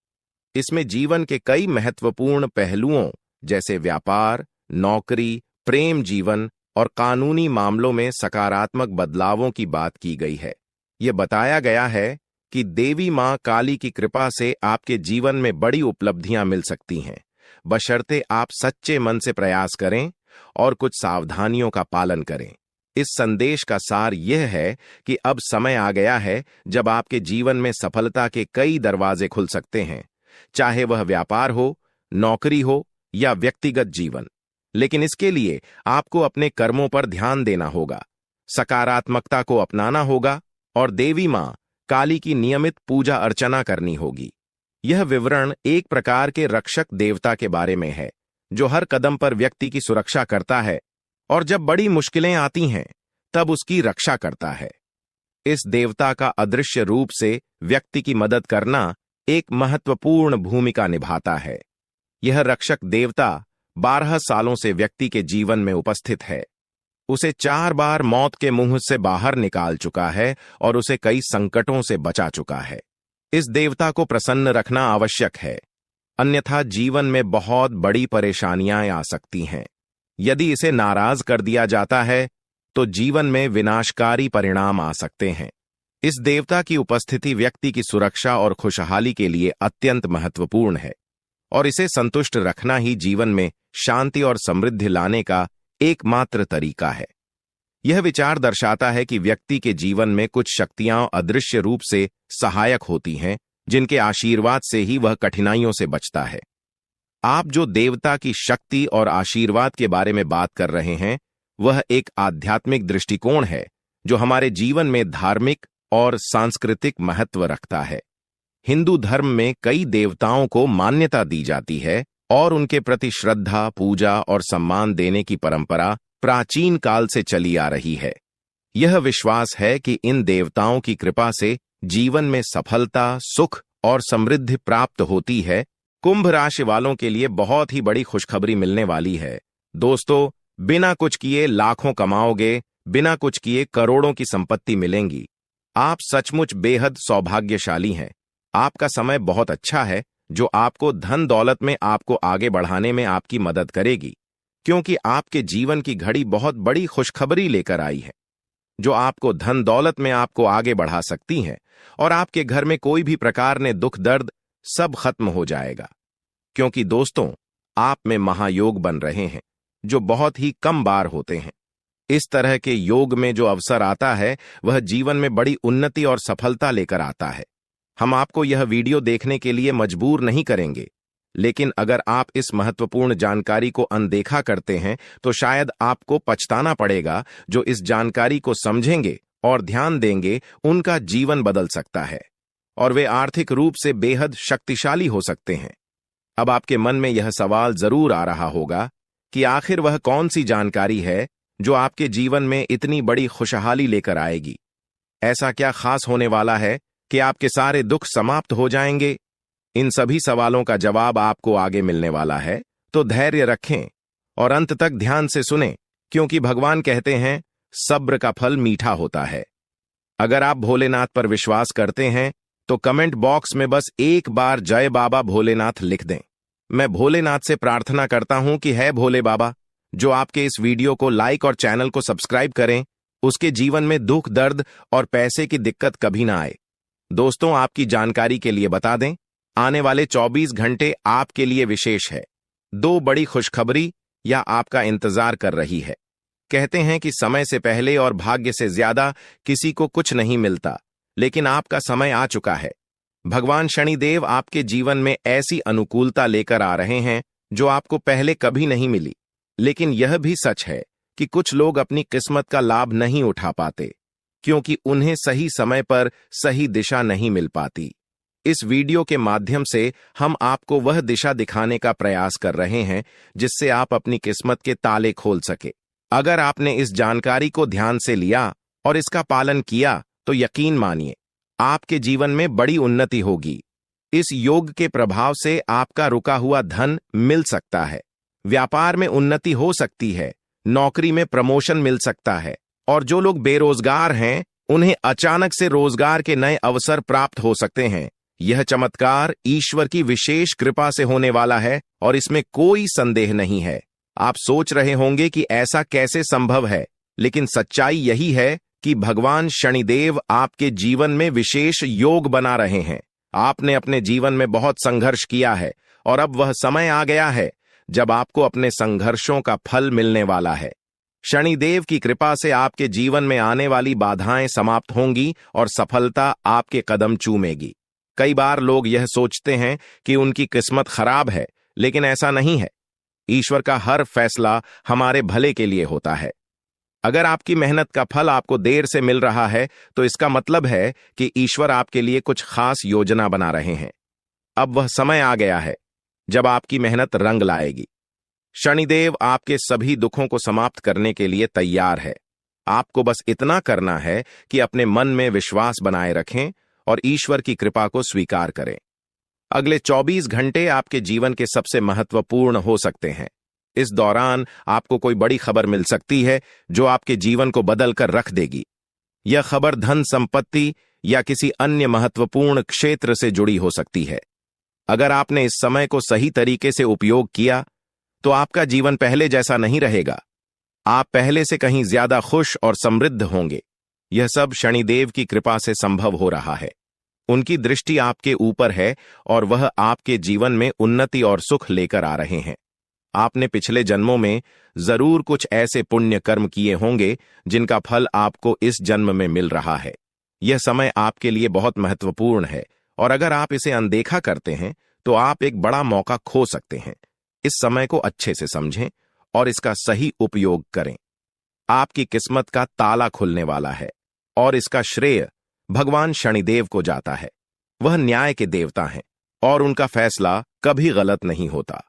Speaker 1: इसमें जीवन के कई महत्वपूर्ण पहलुओं जैसे व्यापार, नौकरी, प्रेम जीवन और कानूनी मामलों में सकारात्मक बदलावों की बात की गई है। यह बताया गया है कि देवी मां काली की कृपा से आपके जीवन में बड़ी उपलब्धियां मिल सकती हैं, बशर्ते आप सच्चे मन से प्रयास करें और कुछ सावधानियों का पालन करें। इस संदेश का सार यह है कि अब समय आ गया है जब आपके जीवन में सफलता के कई दरवाजे खुल सकते हैं, चाहे वह व्यापार हो, नौकरी हो या व्यक्तिगत जीवन। लेकिन इसके लिए आपको अपने कर्मों पर ध्यान देना होगा, सकारात्मकता को अपनाना होगा और देवी मां काली की नियमित पूजा अर्चना करनी होगी। यह विवरण एक प्रकार के रक्षक देवता के बारे में है, जो हर कदम पर व्यक्ति की सुरक्षा करता है और जब बड़ी मुश्किलें आती हैं तब उसकी रक्षा करता है। इस देवता का अदृश्य रूप से व्यक्ति की मदद करना एक महत्वपूर्ण भूमिका निभाता है। यह रक्षक देवता 12 सालों से व्यक्ति के जीवन में उपस्थित है, उसे 4 बार मौत के मुंह से बाहर निकाल चुका है और उसे कई संकटों से बचा चुका है। इस देवता को प्रसन्न रखना आवश्यक है, अन्यथा जीवन में बहुत बड़ी परेशानियां आ सकती हैं। यदि इसे नाराज कर दिया जाता है तो जीवन में विनाशकारी परिणाम आ सकते हैं। इस देवता की उपस्थिति व्यक्ति की सुरक्षा और खुशहाली के लिए अत्यंत महत्वपूर्ण है और इसे संतुष्ट रखना ही जीवन में शांति और समृद्धि लाने का एकमात्र तरीका है। यह विचार दर्शाता है कि व्यक्ति के जीवन में कुछ शक्तियां अदृश्य रूप से सहायक होती हैं, जिनके आशीर्वाद से ही वह कठिनाइयों से बचता है। आप जो देवता की शक्ति और आशीर्वाद के बारे में बात कर रहे हैं, वह एक आध्यात्मिक दृष्टिकोण है जो हमारे जीवन में धार्मिक और सांस्कृतिक महत्व रखता है। हिंदू धर्म में कई देवताओं को मान्यता दी जाती है और उनके प्रति श्रद्धा, पूजा और सम्मान देने की परंपरा प्राचीन काल से चली आ रही है। यह विश्वास है कि इन देवताओं की कृपा से जीवन में सफलता, सुख और समृद्धि प्राप्त होती है। कुंभ राशि वालों के लिए बहुत ही बड़ी खुशखबरी मिलने वाली है। दोस्तों, बिना कुछ किए लाखों कमाओगे, बिना कुछ किए करोड़ों की संपत्ति मिलेंगी। आप सचमुच बेहद सौभाग्यशाली हैं। आपका समय बहुत अच्छा है, जो आपको धन दौलत में आपको आगे बढ़ाने में आपकी मदद करेगी, क्योंकि आपके जीवन की घड़ी बहुत बड़ी खुशखबरी लेकर आई है, जो आपको धन दौलत में आपको आगे बढ़ा सकती है और आपके घर में कोई भी प्रकार ने दुख दर्द सब खत्म हो जाएगा। क्योंकि दोस्तों, आप में महायोग बन रहे हैं, जो बहुत ही कम बार होते हैं। इस तरह के योग में जो अवसर आता है, वह जीवन में बड़ी उन्नति और सफलता लेकर आता है। हम आपको यह वीडियो देखने के लिए मजबूर नहीं करेंगे, लेकिन अगर आप इस महत्वपूर्ण जानकारी को अनदेखा करते हैं तो शायद आपको पछताना पड़ेगा। जो इस जानकारी को समझेंगे और ध्यान देंगे, उनका जीवन बदल सकता है और वे आर्थिक रूप से बेहद शक्तिशाली हो सकते हैं। अब आपके मन में यह सवाल जरूर आ रहा होगा कि आखिर वह कौन सी जानकारी है जो आपके जीवन में इतनी बड़ी खुशहाली लेकर आएगी। ऐसा क्या खास होने वाला है कि आपके सारे दुख समाप्त हो जाएंगे? इन सभी सवालों का जवाब आपको आगे मिलने वाला है, तो धैर्य रखें और अंत तक ध्यान से सुनें, क्योंकि भगवान कहते हैं सब्र का फल मीठा होता है। अगर आप भोलेनाथ पर विश्वास करते हैं तो कमेंट बॉक्स में बस एक बार जय बाबा भोलेनाथ लिख दें। मैं भोलेनाथ से प्रार्थना करता हूं कि है भोले बाबा, जो आपके इस वीडियो को लाइक और चैनल को सब्सक्राइब करें, उसके जीवन में दुख दर्द और पैसे की दिक्कत कभी ना आए। दोस्तों, आपकी जानकारी के लिए बता दें, आने वाले 24 घंटे आपके लिए विशेष है। 2 बड़ी खुशखबरी या आपका इंतजार कर रही है। कहते हैं कि समय से पहले और भाग्य से ज्यादा किसी को कुछ नहीं मिलता, लेकिन आपका समय आ चुका है। भगवान शनिदेव आपके जीवन में ऐसी अनुकूलता लेकर आ रहे हैं जो आपको पहले कभी नहीं मिली। लेकिन यह भी सच है कि कुछ लोग अपनी किस्मत का लाभ नहीं उठा पाते, क्योंकि उन्हें सही समय पर सही दिशा नहीं मिल पाती। इस वीडियो के माध्यम से हम आपको वह दिशा दिखाने का प्रयास कर रहे हैं जिससे आप अपनी किस्मत के ताले खोल सके। अगर आपने इस जानकारी को ध्यान से लिया और इसका पालन किया तो यकीन मानिए आपके जीवन में बड़ी उन्नति होगी। इस योग के प्रभाव से आपका रुका हुआ धन मिल सकता है, व्यापार में उन्नति हो सकती है, नौकरी में प्रमोशन मिल सकता है, और जो लोग बेरोजगार हैं उन्हें अचानक से रोजगार के नए अवसर प्राप्त हो सकते हैं। यह चमत्कार ईश्वर की विशेष कृपा से होने वाला है और इसमें कोई संदेह नहीं है। आप सोच रहे होंगे कि ऐसा कैसे संभव है, लेकिन सच्चाई यही है कि भगवान शनिदेव आपके जीवन में विशेष योग बना रहे हैं। आपने अपने जीवन में बहुत संघर्ष किया है और अब वह समय आ गया है जब आपको अपने संघर्षों का फल मिलने वाला है। शनिदेव की कृपा से आपके जीवन में आने वाली बाधाएं समाप्त होंगी और सफलता आपके कदम चूमेगी। कई बार लोग यह सोचते हैं कि उनकी किस्मत खराब है, लेकिन ऐसा नहीं है। ईश्वर का हर फैसला हमारे भले के लिए होता है। अगर आपकी मेहनत का फल आपको देर से मिल रहा है तो इसका मतलब है कि ईश्वर आपके लिए कुछ खास योजना बना रहे हैं। अब वह समय आ गया है जब आपकी मेहनत रंग लाएगी। शनिदेव आपके सभी दुखों को समाप्त करने के लिए तैयार है। आपको बस इतना करना है कि अपने मन में विश्वास बनाए रखें और ईश्वर की कृपा को स्वीकार करें। अगले 24 घंटे आपके जीवन के सबसे महत्वपूर्ण हो सकते हैं। इस दौरान आपको कोई बड़ी खबर मिल सकती है जो आपके जीवन को बदल कर रख देगी। यह खबर धन संपत्ति या किसी अन्य महत्वपूर्ण क्षेत्र से जुड़ी हो सकती है। अगर आपने इस समय को सही तरीके से उपयोग किया तो आपका जीवन पहले जैसा नहीं रहेगा। आप पहले से कहीं ज्यादा खुश और समृद्ध होंगे। यह सब शनिदेव की कृपा से संभव हो रहा है। उनकी दृष्टि आपके ऊपर है और वह आपके जीवन में उन्नति और सुख लेकर आ रहे हैं। आपने पिछले जन्मों में जरूर कुछ ऐसे पुण्य कर्म किए होंगे जिनका फल आपको इस जन्म में मिल रहा है। यह समय आपके लिए बहुत महत्वपूर्ण है और अगर आप इसे अनदेखा करते हैं तो आप एक बड़ा मौका खो सकते हैं। इस समय को अच्छे से समझें और इसका सही उपयोग करें। आपकी किस्मत का ताला खुलने वाला है और इसका श्रेय भगवान शनिदेव को जाता है। वह न्याय के देवता हैं और उनका फैसला कभी गलत नहीं होता।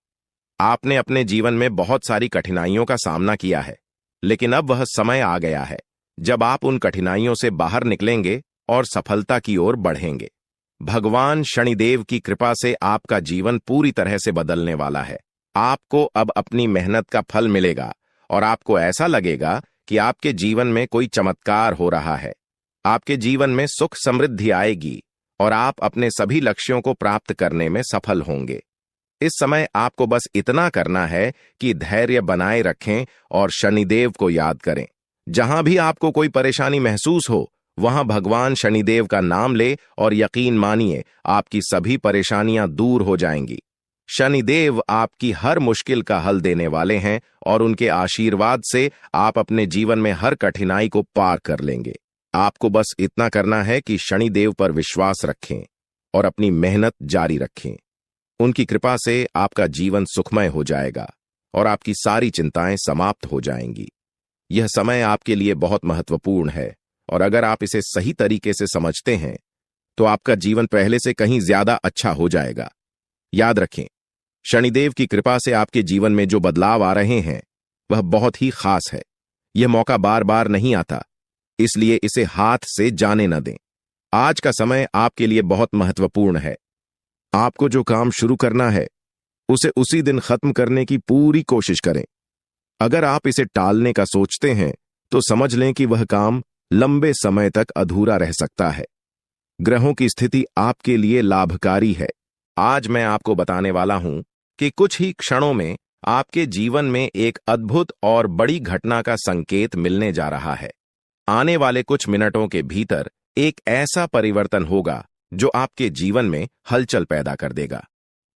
Speaker 1: आपने अपने जीवन में बहुत सारी कठिनाइयों का सामना किया है, लेकिन अब वह समय आ गया है जब आप उन कठिनाइयों से बाहर निकलेंगे और सफलता की ओर बढ़ेंगे। भगवान शनिदेव की कृपा से आपका जीवन पूरी तरह से बदलने वाला है। आपको अब अपनी मेहनत का फल मिलेगा और आपको ऐसा लगेगा कि आपके जीवन में कोई चमत्कार हो रहा है। आपके जीवन में सुख समृद्धि आएगी और आप अपने सभी लक्ष्यों को प्राप्त करने में सफल होंगे। इस समय आपको बस इतना करना है कि धैर्य बनाए रखें और शनिदेव को याद करें। जहां भी आपको कोई परेशानी महसूस हो वहां भगवान शनिदेव का नाम ले और यकीन मानिए आपकी सभी परेशानियां दूर हो जाएंगी। शनिदेव आपकी हर मुश्किल का हल देने वाले हैं और उनके आशीर्वाद से आप अपने जीवन में हर कठिनाई को पार कर लेंगे। आपको बस इतना करना है कि शनिदेव पर विश्वास रखें और अपनी मेहनत जारी रखें। उनकी कृपा से आपका जीवन सुखमय हो जाएगा और आपकी सारी चिंताएं समाप्त हो जाएंगी। यह समय आपके लिए बहुत महत्वपूर्ण है और अगर आप इसे सही तरीके से समझते हैं तो आपका जीवन पहले से कहीं ज्यादा अच्छा हो जाएगा। याद रखें, शनिदेव की कृपा से आपके जीवन में जो बदलाव आ रहे हैं वह बहुत ही खास है। यह मौका बार बार नहीं आता, इसलिए इसे हाथ से जाने न दें। आज का समय आपके लिए बहुत महत्वपूर्ण है। आपको जो काम शुरू करना है उसे उसी दिन खत्म करने की पूरी कोशिश करें। अगर आप इसे टालने का सोचते हैं तो समझ लें कि वह काम लंबे समय तक अधूरा रह सकता है। ग्रहों की स्थिति आपके लिए लाभकारी है। आज मैं आपको बताने वाला हूं कि कुछ ही क्षणों में आपके जीवन में एक अद्भुत और बड़ी घटना का संकेत मिलने जा रहा है। आने वाले कुछ मिनटों के भीतर एक ऐसा परिवर्तन होगा जो आपके जीवन में हलचल पैदा कर देगा।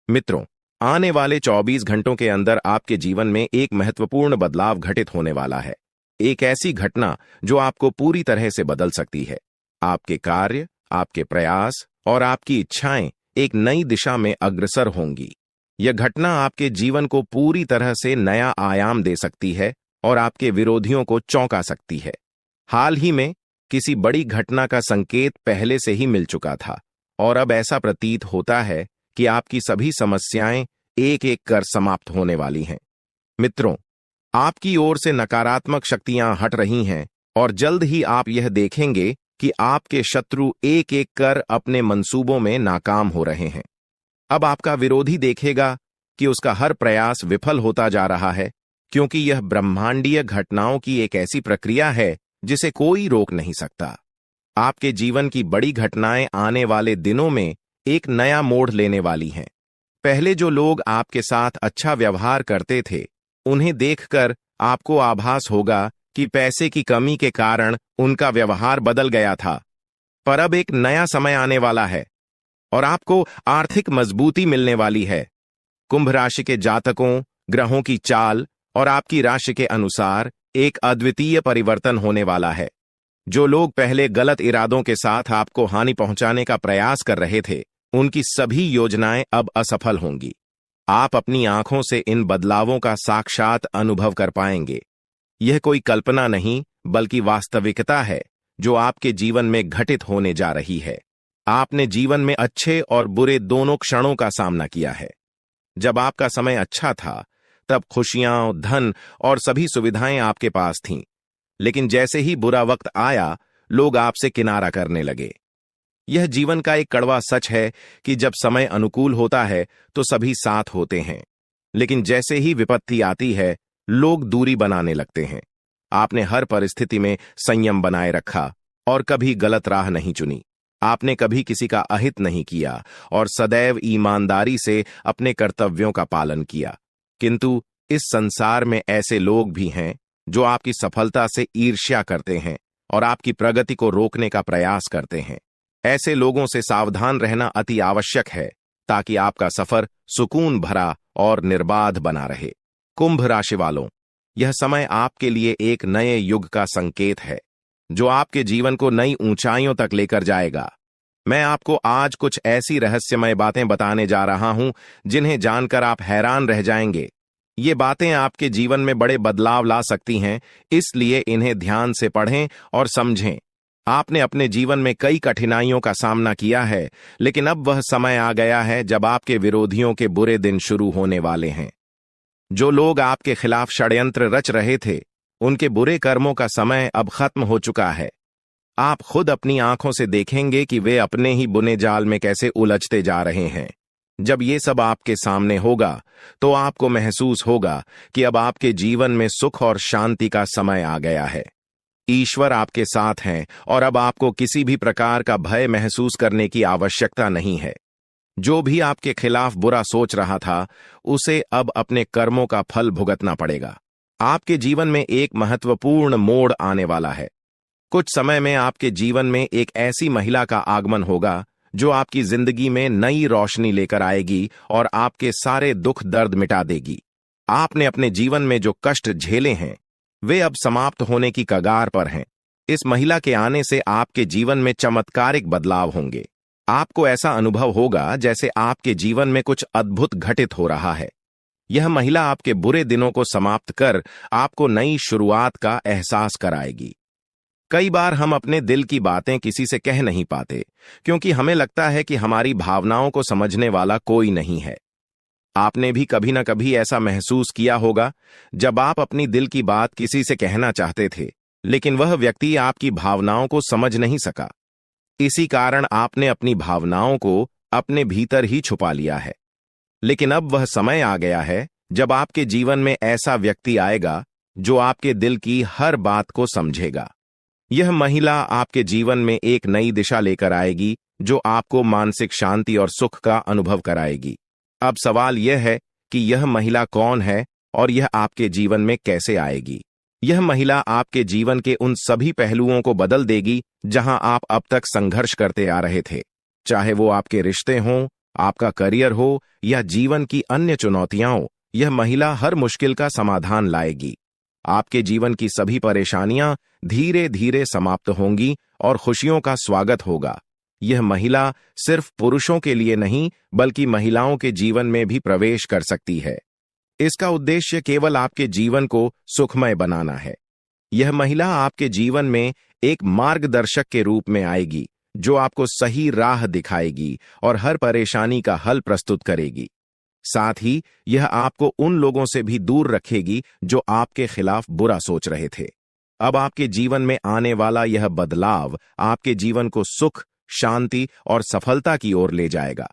Speaker 1: मित्रों, आने वाले 24 घंटों के अंदर आपके जीवन में एक महत्वपूर्ण बदलाव घटित होने वाला है। एक ऐसी घटना जो आपको पूरी तरह से बदल सकती है। आपके कार्य, आपके प्रयास और आपकी इच्छाएं एक नई दिशा में अग्रसर होंगी। यह घटना आपके जीवन को पूरी तरह से नया आयाम दे सकती है और आपके विरोधियों को चौंका सकती है। हाल ही में किसी बड़ी घटना का संकेत पहले से ही मिल चुका था और अब ऐसा प्रतीत होता है कि आपकी सभी समस्याएं एक एक कर समाप्त होने वाली हैं। मित्रों, आपकी ओर से नकारात्मक शक्तियां हट रही हैं और जल्द ही आप यह देखेंगे कि आपके शत्रु एक एक कर अपने मंसूबों में नाकाम हो रहे हैं। अब आपका विरोधी देखेगा कि उसका हर प्रयास विफल होता जा रहा है, क्योंकि यह ब्रह्मांडीय घटनाओं की एक ऐसी प्रक्रिया है जिसे कोई रोक नहीं सकता। आपके जीवन की बड़ी घटनाएं आने वाले दिनों में एक नया मोड़ लेने वाली हैं। पहले जो लोग आपके साथ अच्छा व्यवहार करते थे, उन्हें देखकर आपको आभास होगा कि पैसे की कमी के कारण उनका व्यवहार बदल गया था। पर अब एक नया समय आने वाला है और आपको आर्थिक मजबूती मिलने वाली है। कुंभ राशि के जातकों, ग्रहों की चाल और आपकी राशि के अनुसार एक अद्वितीय परिवर्तन होने वाला है। जो लोग पहले गलत इरादों के साथ आपको हानि पहुंचाने का प्रयास कर रहे थे, उनकी सभी योजनाएं अब असफल होंगी। आप अपनी आंखों से इन बदलावों का साक्षात अनुभव कर पाएंगे। यह कोई कल्पना नहीं, बल्कि वास्तविकता है जो आपके जीवन में घटित होने जा रही है। आपने जीवन में अच्छे और बुरे दोनों क्षणों का सामना किया है। जब आपका समय अच्छा था, तब खुशियां, धन और सभी सुविधाएं आपके पास थीं। लेकिन जैसे ही बुरा वक्त आया, लोग आपसे किनारा करने लगे। यह जीवन का एक कड़वा सच है कि जब समय अनुकूल होता है तो सभी साथ होते हैं, लेकिन जैसे ही विपत्ति आती है, लोग दूरी बनाने लगते हैं। आपने हर परिस्थिति में संयम बनाए रखा और कभी गलत राह नहीं चुनी। आपने कभी किसी का अहित नहीं किया और सदैव ईमानदारी से अपने कर्तव्यों का पालन किया। किंतु इस संसार में ऐसे लोग भी हैं जो आपकी सफलता से ईर्ष्या करते हैं और आपकी प्रगति को रोकने का प्रयास करते हैं। ऐसे लोगों से सावधान रहना अति आवश्यक है, ताकि आपका सफर सुकून भरा और निर्बाध बना रहे। कुंभ राशि वालों, यह समय आपके लिए एक नए युग का संकेत है, जो आपके जीवन को नई ऊंचाइयों तक लेकर जाएगा। मैं आपको आज कुछ ऐसी रहस्यमय बातें बताने जा रहा हूं, जिन्हें जानकर आप हैरान रह जाएंगे। ये बातें आपके जीवन में बड़े बदलाव ला सकती हैं, इसलिए इन्हें ध्यान से पढ़ें और समझें। आपने अपने जीवन में कई कठिनाइयों का सामना किया है, लेकिन अब वह समय आ गया है जब आपके विरोधियों के बुरे दिन शुरू होने वाले हैं। जो लोग आपके खिलाफ षड्यंत्र रच रहे थे, उनके बुरे कर्मों का समय अब खत्म हो चुका है। आप खुद अपनी आंखों से देखेंगे कि वे अपने ही बुने जाल में कैसे उलझते जा रहे हैं। जब ये सब आपके सामने होगा, तो आपको महसूस होगा कि अब आपके जीवन में सुख और शांति का समय आ गया है। ईश्वर आपके साथ हैं और अब आपको किसी भी प्रकार का भय महसूस करने की आवश्यकता नहीं है। जो भी आपके खिलाफ बुरा सोच रहा था, उसे अब अपने कर्मों का फल भुगतना पड़ेगा। आपके जीवन में एक महत्वपूर्ण मोड़ आने वाला है। कुछ समय में आपके जीवन में एक ऐसी महिला का आगमन होगा जो आपकी जिंदगी में नई रोशनी लेकर आएगी और आपके सारे दुख दर्द मिटा देगी। आपने अपने जीवन में जो कष्ट झेले हैं, वे अब समाप्त होने की कगार पर हैं। इस महिला के आने से आपके जीवन में चमत्कारिक बदलाव होंगे। आपको ऐसा अनुभव होगा जैसे आपके जीवन में कुछ अद्भुत घटित हो रहा है। यह महिला आपके बुरे दिनों को समाप्त कर आपको नई शुरुआत का एहसास कराएगी। कई बार हम अपने दिल की बातें किसी से कह नहीं पाते, क्योंकि हमें लगता है कि हमारी भावनाओं को समझने वाला कोई नहीं है। आपने भी कभी न कभी ऐसा महसूस किया होगा, जब आप अपनी दिल की बात किसी से कहना चाहते थे, लेकिन वह व्यक्ति आपकी भावनाओं को समझ नहीं सका। इसी कारण आपने अपनी भावनाओं को अपने भीतर ही छुपा लिया है। लेकिन अब वह समय आ गया है जब आपके जीवन में ऐसा व्यक्ति आएगा जो आपके दिल की हर बात को समझेगा। यह महिला आपके जीवन में एक नई दिशा लेकर आएगी, जो आपको मानसिक शांति और सुख का अनुभव कराएगी। अब सवाल यह है कि यह महिला कौन है और यह आपके जीवन में कैसे आएगी। यह महिला आपके जीवन के उन सभी पहलुओं को बदल देगी जहां आप अब तक संघर्ष करते आ रहे थे, चाहे वो आपके रिश्ते हों, आपका करियर हो या जीवन की अन्य चुनौतियां हो। यह महिला हर मुश्किल का समाधान लाएगी। आपके जीवन की सभी परेशानियां धीरे धीरे समाप्त होंगी और खुशियों का स्वागत होगा। यह महिला सिर्फ पुरुषों के लिए नहीं बल्कि महिलाओं के जीवन में भी प्रवेश कर सकती है। इसका उद्देश्य केवल आपके जीवन को सुखमय बनाना है। यह महिला आपके जीवन में एक मार्गदर्शक के रूप में आएगी जो आपको सही राह दिखाएगी और हर परेशानी का हल प्रस्तुत करेगी। साथ ही यह आपको उन लोगों से भी दूर रखेगी जो आपके खिलाफ बुरा सोच रहे थे। अब आपके जीवन में आने वाला यह बदलाव आपके जीवन को सुख, शांति और सफलता की ओर ले जाएगा।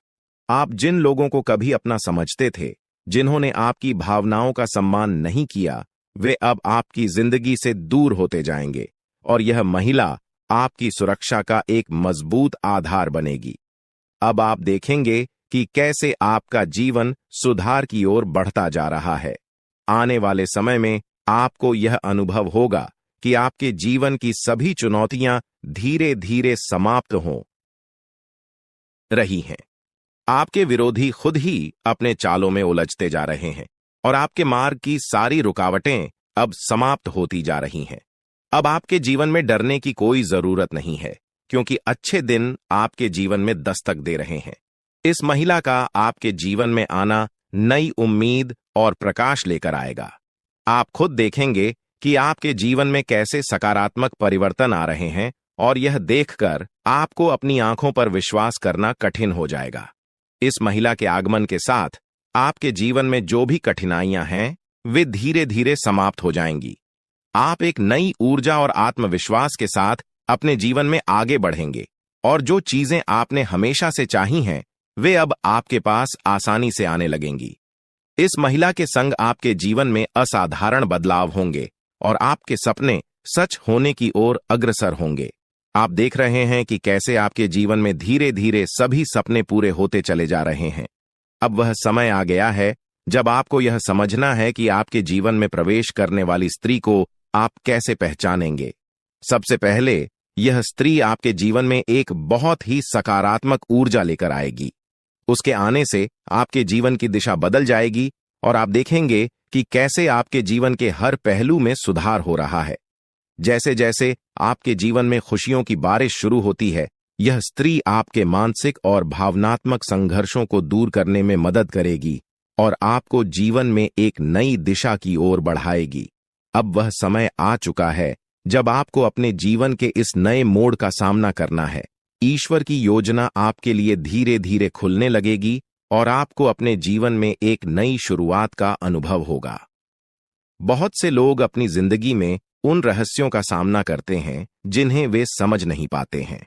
Speaker 1: आप जिन लोगों को कभी अपना समझते थे, जिन्होंने आपकी भावनाओं का सम्मान नहीं किया, वे अब आपकी जिंदगी से दूर होते जाएंगे और यह महिला आपकी सुरक्षा का एक मजबूत आधार बनेगी। अब आप देखेंगे कि कैसे आपका जीवन सुधार की ओर बढ़ता जा रहा है। आने वाले समय में आपको यह अनुभव होगा कि आपके जीवन की सभी चुनौतियां धीरे धीरे समाप्त हो रही हैं। आपके विरोधी खुद ही अपने चालों में उलझते जा रहे हैं और आपके मार्ग की सारी रुकावटें अब समाप्त होती जा रही हैं। अब आपके जीवन में डरने की कोई जरूरत नहीं है, क्योंकि अच्छे दिन आपके जीवन में दस्तक दे रहे हैं। इस महिला का आपके जीवन में आना नई उम्मीद और प्रकाश लेकर आएगा। आप खुद देखेंगे कि आपके जीवन में कैसे सकारात्मक परिवर्तन आ रहे हैं और यह देखकर आपको अपनी आंखों पर विश्वास करना कठिन हो जाएगा। इस महिला के आगमन के साथ आपके जीवन में जो भी कठिनाइयां हैं, वे धीरे धीरे समाप्त हो जाएंगी। आप एक नई ऊर्जा और आत्मविश्वास के साथ अपने जीवन में आगे बढ़ेंगे और जो चीजें आपने हमेशा से चाही हैं, वे अब आपके पास आसानी से आने लगेंगी। इस महिला के संग आपके जीवन में असाधारण बदलाव होंगे और आपके सपने सच होने की ओर अग्रसर होंगे। आप देख रहे हैं कि कैसे आपके जीवन में धीरे धीरे सभी सपने पूरे होते चले जा रहे हैं। अब वह समय आ गया है जब आपको यह समझना है कि आपके जीवन में प्रवेश करने वाली स्त्री को आप कैसे पहचानेंगे। सबसे पहले यह स्त्री आपके जीवन में एक बहुत ही सकारात्मक ऊर्जा लेकर आएगी। उसके आने से आपके जीवन की दिशा बदल जाएगी और आप देखेंगे कि कैसे आपके जीवन के हर पहलू में सुधार हो रहा है। जैसे जैसे आपके जीवन में खुशियों की बारिश शुरू होती है, यह स्त्री आपके मानसिक और भावनात्मक संघर्षों को दूर करने में मदद करेगी और आपको जीवन में एक नई दिशा की ओर बढ़ाएगी। अब वह समय आ चुका है जब आपको अपने जीवन के इस नए मोड़ का सामना करना है। ईश्वर की योजना आपके लिए धीरे धीरे खुलने लगेगी और आपको अपने जीवन में एक नई शुरुआत का अनुभव होगा। बहुत से लोग अपनी जिंदगी में उन रहस्यों का सामना करते हैं जिन्हें वे समझ नहीं पाते हैं।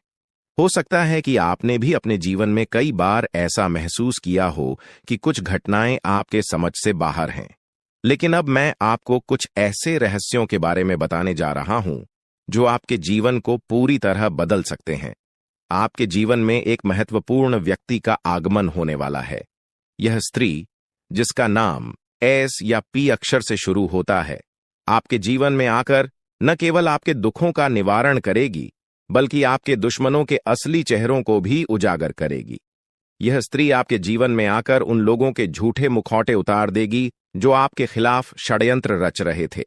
Speaker 1: हो सकता है कि आपने भी अपने जीवन में कई बार ऐसा महसूस किया हो कि कुछ घटनाएं आपके समझ से बाहर हैं। लेकिन अब मैं आपको कुछ ऐसे रहस्यों के बारे में बताने जा रहा हूं जो आपके जीवन को पूरी तरह बदल सकते हैं। आपके जीवन में एक महत्वपूर्ण व्यक्ति का आगमन होने वाला है। यह स्त्री, जिसका नाम एस या पी अक्षर से शुरू होता है, आपके जीवन में आकर न केवल आपके दुखों का निवारण करेगी बल्कि आपके दुश्मनों के असली चेहरों को भी उजागर करेगी। यह स्त्री आपके जीवन में आकर उन लोगों के झूठे मुखौटे उतार देगी जो आपके खिलाफ षड्यंत्र रच रहे थे।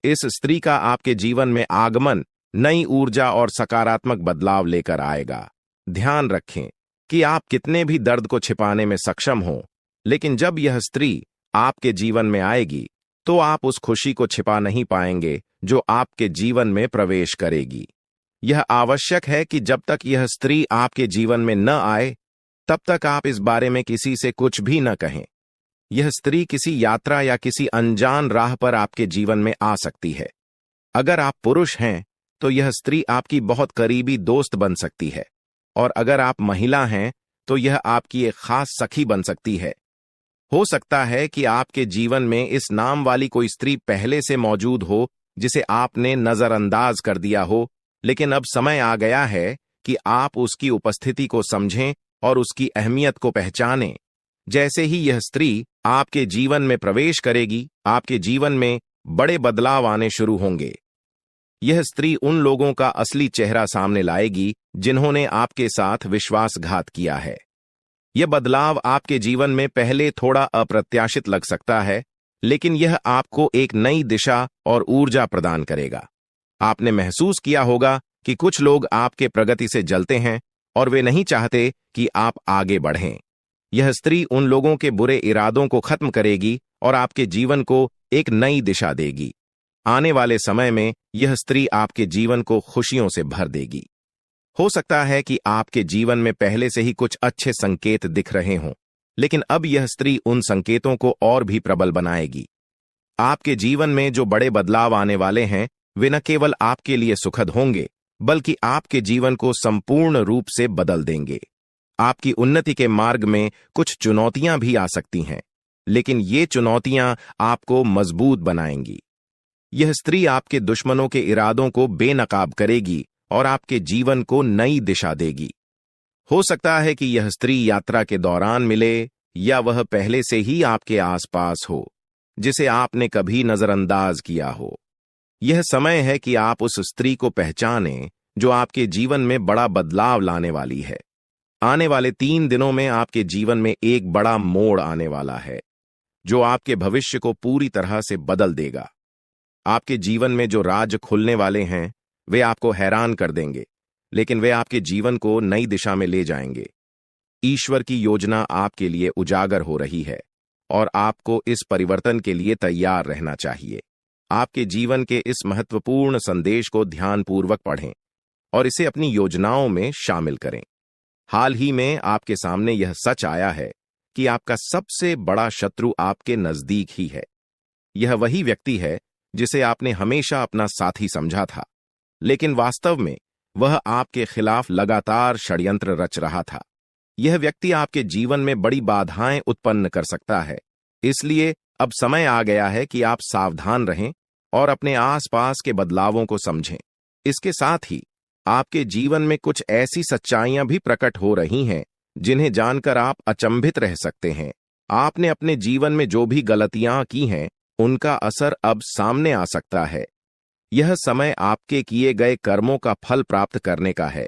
Speaker 1: इस स्त्री का आपके जीवन में आगमन नई ऊर्जा और सकारात्मक बदलाव लेकर आएगा। ध्यान रखें कि आप कितने भी दर्द को छिपाने में सक्षम हो, लेकिन जब यह स्त्री आपके जीवन में आएगी तो आप उस खुशी को छिपा नहीं पाएंगे जो आपके जीवन में प्रवेश करेगी। यह आवश्यक है कि जब तक यह स्त्री आपके जीवन में न आए, तब तक आप इस बारे में किसी से कुछ भी न कहें। यह स्त्री किसी यात्रा या किसी अनजान राह पर आपके जीवन में आ सकती है। अगर आप पुरुष हैं तो यह स्त्री आपकी बहुत करीबी दोस्त बन सकती है, और अगर आप महिला हैं तो यह आपकी एक खास सखी बन सकती है। हो सकता है कि आपके जीवन में इस नाम वाली कोई स्त्री पहले से मौजूद हो जिसे आपने नजरअंदाज कर दिया हो, लेकिन अब समय आ गया है कि आप उसकी उपस्थिति को समझें और उसकी अहमियत को पहचानें। जैसे ही यह स्त्री आपके जीवन में प्रवेश करेगी, आपके जीवन में बड़े बदलाव आने शुरू होंगे। यह स्त्री उन लोगों का असली चेहरा सामने लाएगी जिन्होंने आपके साथ विश्वासघात किया है। यह बदलाव आपके जीवन में पहले थोड़ा अप्रत्याशित लग सकता है, लेकिन यह आपको एक नई दिशा और ऊर्जा प्रदान करेगा। आपने महसूस किया होगा कि कुछ लोग आपके प्रगति से जलते हैं और वे नहीं चाहते कि आप आगे बढ़ें। यह स्त्री उन लोगों के बुरे इरादों को खत्म करेगी और आपके जीवन को एक नई दिशा देगी। आने वाले समय में यह स्त्री आपके जीवन को खुशियों से भर देगी। हो सकता है कि आपके जीवन में पहले से ही कुछ अच्छे संकेत दिख रहे हों, लेकिन अब यह स्त्री उन संकेतों को और भी प्रबल बनाएगी। आपके जीवन में जो बड़े बदलाव आने वाले हैं, वे न केवल आपके लिए सुखद होंगे, बल्कि आपके जीवन को संपूर्ण रूप से बदल देंगे। आपकी उन्नति के मार्ग में कुछ चुनौतियां भी आ सकती हैं, लेकिन ये चुनौतियां आपको मजबूत बनाएंगी। यह स्त्री आपके दुश्मनों के इरादों को बेनकाब करेगी और आपके जीवन को नई दिशा देगी। हो सकता है कि यह स्त्री यात्रा के दौरान मिले या वह पहले से ही आपके आसपास हो, जिसे आपने कभी नजरअंदाज किया हो। यह समय है कि आप उस स्त्री को पहचानें जो आपके जीवन में बड़ा बदलाव लाने वाली है। आने वाले 3 दिनों में आपके जीवन में एक बड़ा मोड़ आने वाला है, जो आपके भविष्य को पूरी तरह से बदल देगा। आपके जीवन में जो राज खुलने वाले हैं, वे आपको हैरान कर देंगे, लेकिन वे आपके जीवन को नई दिशा में ले जाएंगे। ईश्वर की योजना आपके लिए उजागर हो रही है और आपको इस परिवर्तन के लिए तैयार रहना चाहिए। आपके जीवन के इस महत्वपूर्ण संदेश को ध्यानपूर्वक पढ़ें और इसे अपनी योजनाओं में शामिल करें। हाल ही में आपके सामने यह सच आया है कि आपका सबसे बड़ा शत्रु आपके नजदीक ही है। यह वही व्यक्ति है जिसे आपने हमेशा अपना साथी समझा था, लेकिन वास्तव में वह आपके खिलाफ लगातार षड्यंत्र रच रहा था। यह व्यक्ति आपके जीवन में बड़ी बाधाएं उत्पन्न कर सकता है, इसलिए अब समय आ गया है कि आप सावधान रहें और अपने आसपास के बदलावों को समझें। इसके साथ ही आपके जीवन में कुछ ऐसी सच्चाइयां भी प्रकट हो रही हैं जिन्हें जानकर आप अचंभित रह सकते हैं। आपने अपने जीवन में जो भी गलतियां की हैं, उनका असर अब सामने आ सकता है। यह समय आपके किए गए कर्मों का फल प्राप्त करने का है,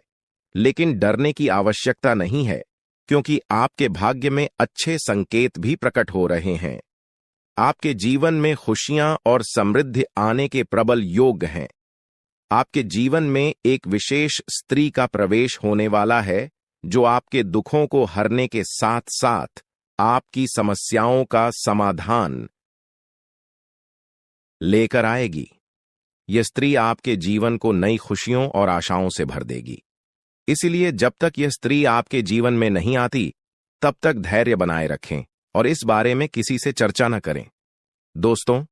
Speaker 1: लेकिन डरने की आवश्यकता नहीं है, क्योंकि आपके भाग्य में अच्छे संकेत भी प्रकट हो रहे हैं। आपके जीवन में खुशियां और समृद्धि आने के प्रबल योग हैं। आपके जीवन में एक विशेष स्त्री का प्रवेश होने वाला है, जो आपके दुखों को हरने के साथ साथ आपकी समस्याओं का समाधान लेकर आएगी। यह स्त्री आपके जीवन को नई खुशियों और आशाओं से भर देगी। इसलिए जब तक यह स्त्री आपके जीवन में नहीं आती, तब तक धैर्य बनाए रखें और इस बारे में किसी से चर्चा न करें। दोस्तों,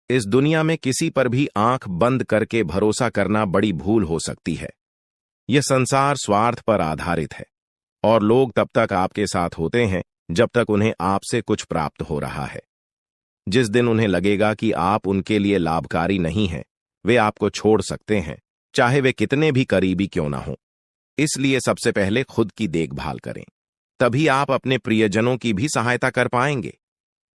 Speaker 1: इस दुनिया में किसी पर भी आंख बंद करके भरोसा करना बड़ी भूल हो सकती है। यह संसार स्वार्थ पर आधारित है और लोग तब तक आपके साथ होते हैं जब तक उन्हें आपसे कुछ प्राप्त हो रहा है। जिस दिन उन्हें लगेगा कि आप उनके लिए लाभकारी नहीं हैं, वे आपको छोड़ सकते हैं, चाहे वे कितने भी करीबी क्यों ना हों। इसलिए सबसे पहले खुद की देखभाल करें, तभी आप अपने प्रियजनों की भी सहायता कर पाएंगे।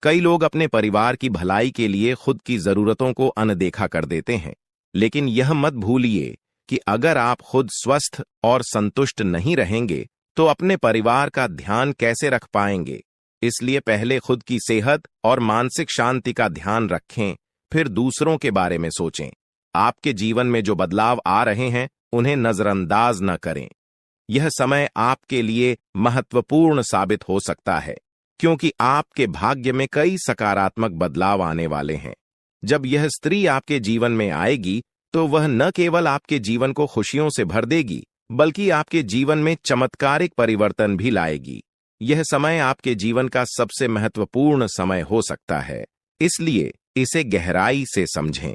Speaker 1: कई लोग अपने परिवार की भलाई के लिए खुद की जरूरतों को अनदेखा कर देते हैं, लेकिन यह मत भूलिए कि अगर आप खुद स्वस्थ और संतुष्ट नहीं रहेंगे, तो अपने परिवार का ध्यान कैसे रख पाएंगे। इसलिए पहले खुद की सेहत और मानसिक शांति का ध्यान रखें, फिर दूसरों के बारे में सोचें। आपके जीवन में जो बदलाव आ रहे हैं, उन्हें नजरअंदाज न करें। यह समय आपके लिए महत्वपूर्ण साबित हो सकता है, क्योंकि आपके भाग्य में कई सकारात्मक बदलाव आने वाले हैं। जब यह स्त्री आपके जीवन में आएगी, तो वह न केवल आपके जीवन को खुशियों से भर देगी, बल्कि आपके जीवन में चमत्कारिक परिवर्तन भी लाएगी। यह समय आपके जीवन का सबसे महत्वपूर्ण समय हो सकता है, इसलिए इसे गहराई से समझें।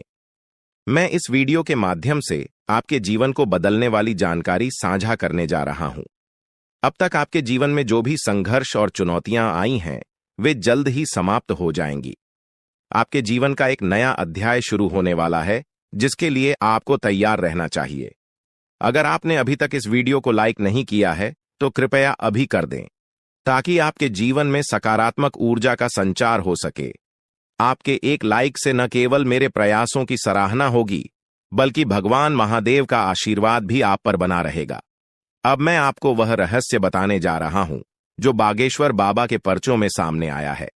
Speaker 1: मैं इस वीडियो के माध्यम से आपके जीवन को बदलने वाली जानकारी साझा करने जा रहा हूं। अब तक आपके जीवन में जो भी संघर्ष और चुनौतियां आई हैं, वे जल्द ही समाप्त हो जाएंगी। आपके जीवन का एक नया अध्याय शुरू होने वाला है, जिसके लिए आपको तैयार रहना चाहिए। अगर आपने अभी तक इस वीडियो को लाइक नहीं किया है, तो कृपया अभी कर दें, ताकि आपके जीवन में सकारात्मक ऊर्जा का संचार हो सके। आपके एक लाइक से न केवल मेरे प्रयासों की सराहना होगी, बल्कि भगवान महादेव का आशीर्वाद भी आप पर बना रहेगा। अब मैं आपको वह रहस्य बताने जा रहा हूं, जो बागेश्वर बाबा के पर्चों में सामने आया है।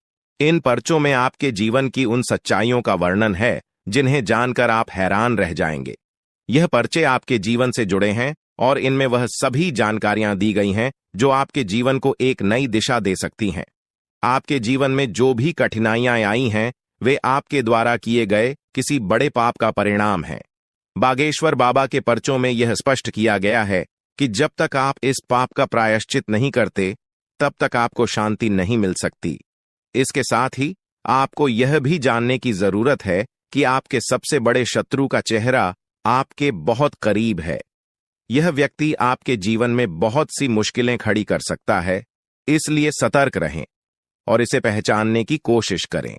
Speaker 1: इन पर्चों में आपके जीवन की उन सच्चाइयों का वर्णन है जिन्हें जानकर आप हैरान रह जाएंगे। यह पर्चे आपके जीवन से जुड़े हैं और इनमें वह सभी जानकारियां दी गई हैं जो आपके जीवन को एक नई दिशा दे सकती हैं। आपके जीवन में जो भी कठिनाइयां आई हैं वे आपके द्वारा किए गए किसी बड़े पाप का परिणाम है। बागेश्वर बाबा के पर्चों में यह स्पष्ट किया गया है कि जब तक आप इस पाप का प्रायश्चित नहीं करते तब तक आपको शांति नहीं मिल सकती। इसके साथ ही आपको यह भी जानने की जरूरत है कि आपके सबसे बड़े शत्रु का चेहरा आपके बहुत करीब है। यह व्यक्ति आपके जीवन में बहुत सी मुश्किलें खड़ी कर सकता है, इसलिए सतर्क रहें और इसे पहचानने की कोशिश करें।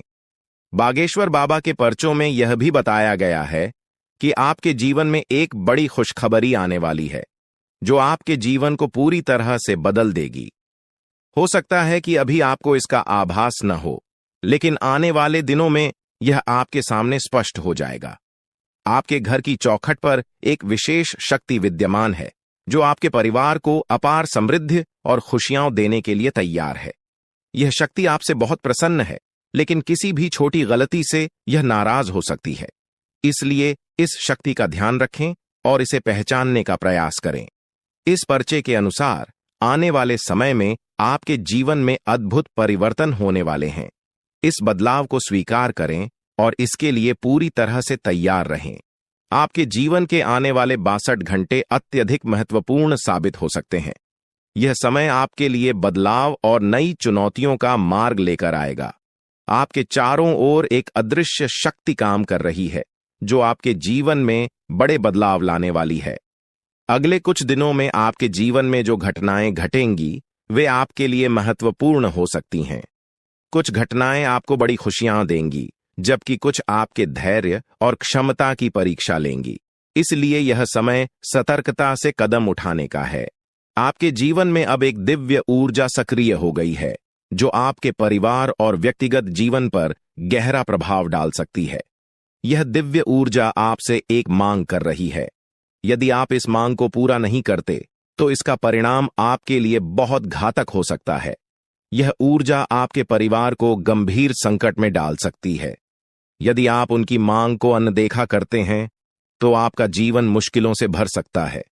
Speaker 1: बागेश्वर बाबा के पर्चों में यह भी बताया गया है कि आपके जीवन में एक बड़ी खुशखबरी आने वाली है जो आपके जीवन को पूरी तरह से बदल देगी। हो सकता है कि अभी आपको इसका आभास न हो, लेकिन आने वाले दिनों में यह आपके सामने स्पष्ट हो जाएगा। आपके घर की चौखट पर एक विशेष शक्ति विद्यमान है जो आपके परिवार को अपार समृद्धि और खुशियां देने के लिए तैयार है। यह शक्ति आपसे बहुत प्रसन्न है, लेकिन किसी भी छोटी गलती से यह नाराज हो सकती है। इसलिए इस शक्ति का ध्यान रखें और इसे पहचानने का प्रयास करें। इस पर्चे के अनुसार आने वाले समय में आपके जीवन में अद्भुत परिवर्तन होने वाले हैं। इस बदलाव को स्वीकार करें और इसके लिए पूरी तरह से तैयार रहें। आपके जीवन के आने वाले 62 घंटे अत्यधिक महत्वपूर्ण साबित हो सकते हैं। यह समय आपके लिए बदलाव और नई चुनौतियों का मार्ग लेकर आएगा। आपके चारों ओर एक अदृश्य शक्ति काम कर रही है जो आपके जीवन में बड़े बदलाव लाने वाली है। अगले कुछ दिनों में आपके जीवन में जो घटनाएं घटेंगी वे आपके लिए महत्वपूर्ण हो सकती हैं। कुछ घटनाएं आपको बड़ी खुशियां देंगी, जबकि कुछ आपके धैर्य और क्षमता की परीक्षा लेंगी। इसलिए यह समय सतर्कता से कदम उठाने का है। आपके जीवन में अब एक दिव्य ऊर्जा सक्रिय हो गई है जो आपके परिवार और व्यक्तिगत जीवन पर गहरा प्रभाव डाल सकती है। यह दिव्य ऊर्जा आपसे एक मांग कर रही है। यदि आप इस मांग को पूरा नहीं करते तो इसका परिणाम आपके लिए बहुत घातक हो सकता है। यह ऊर्जा आपके परिवार को गंभीर संकट में डाल सकती है। यदि आप उनकी मांग को अनदेखा करते हैं तो आपका जीवन मुश्किलों से भर सकता है।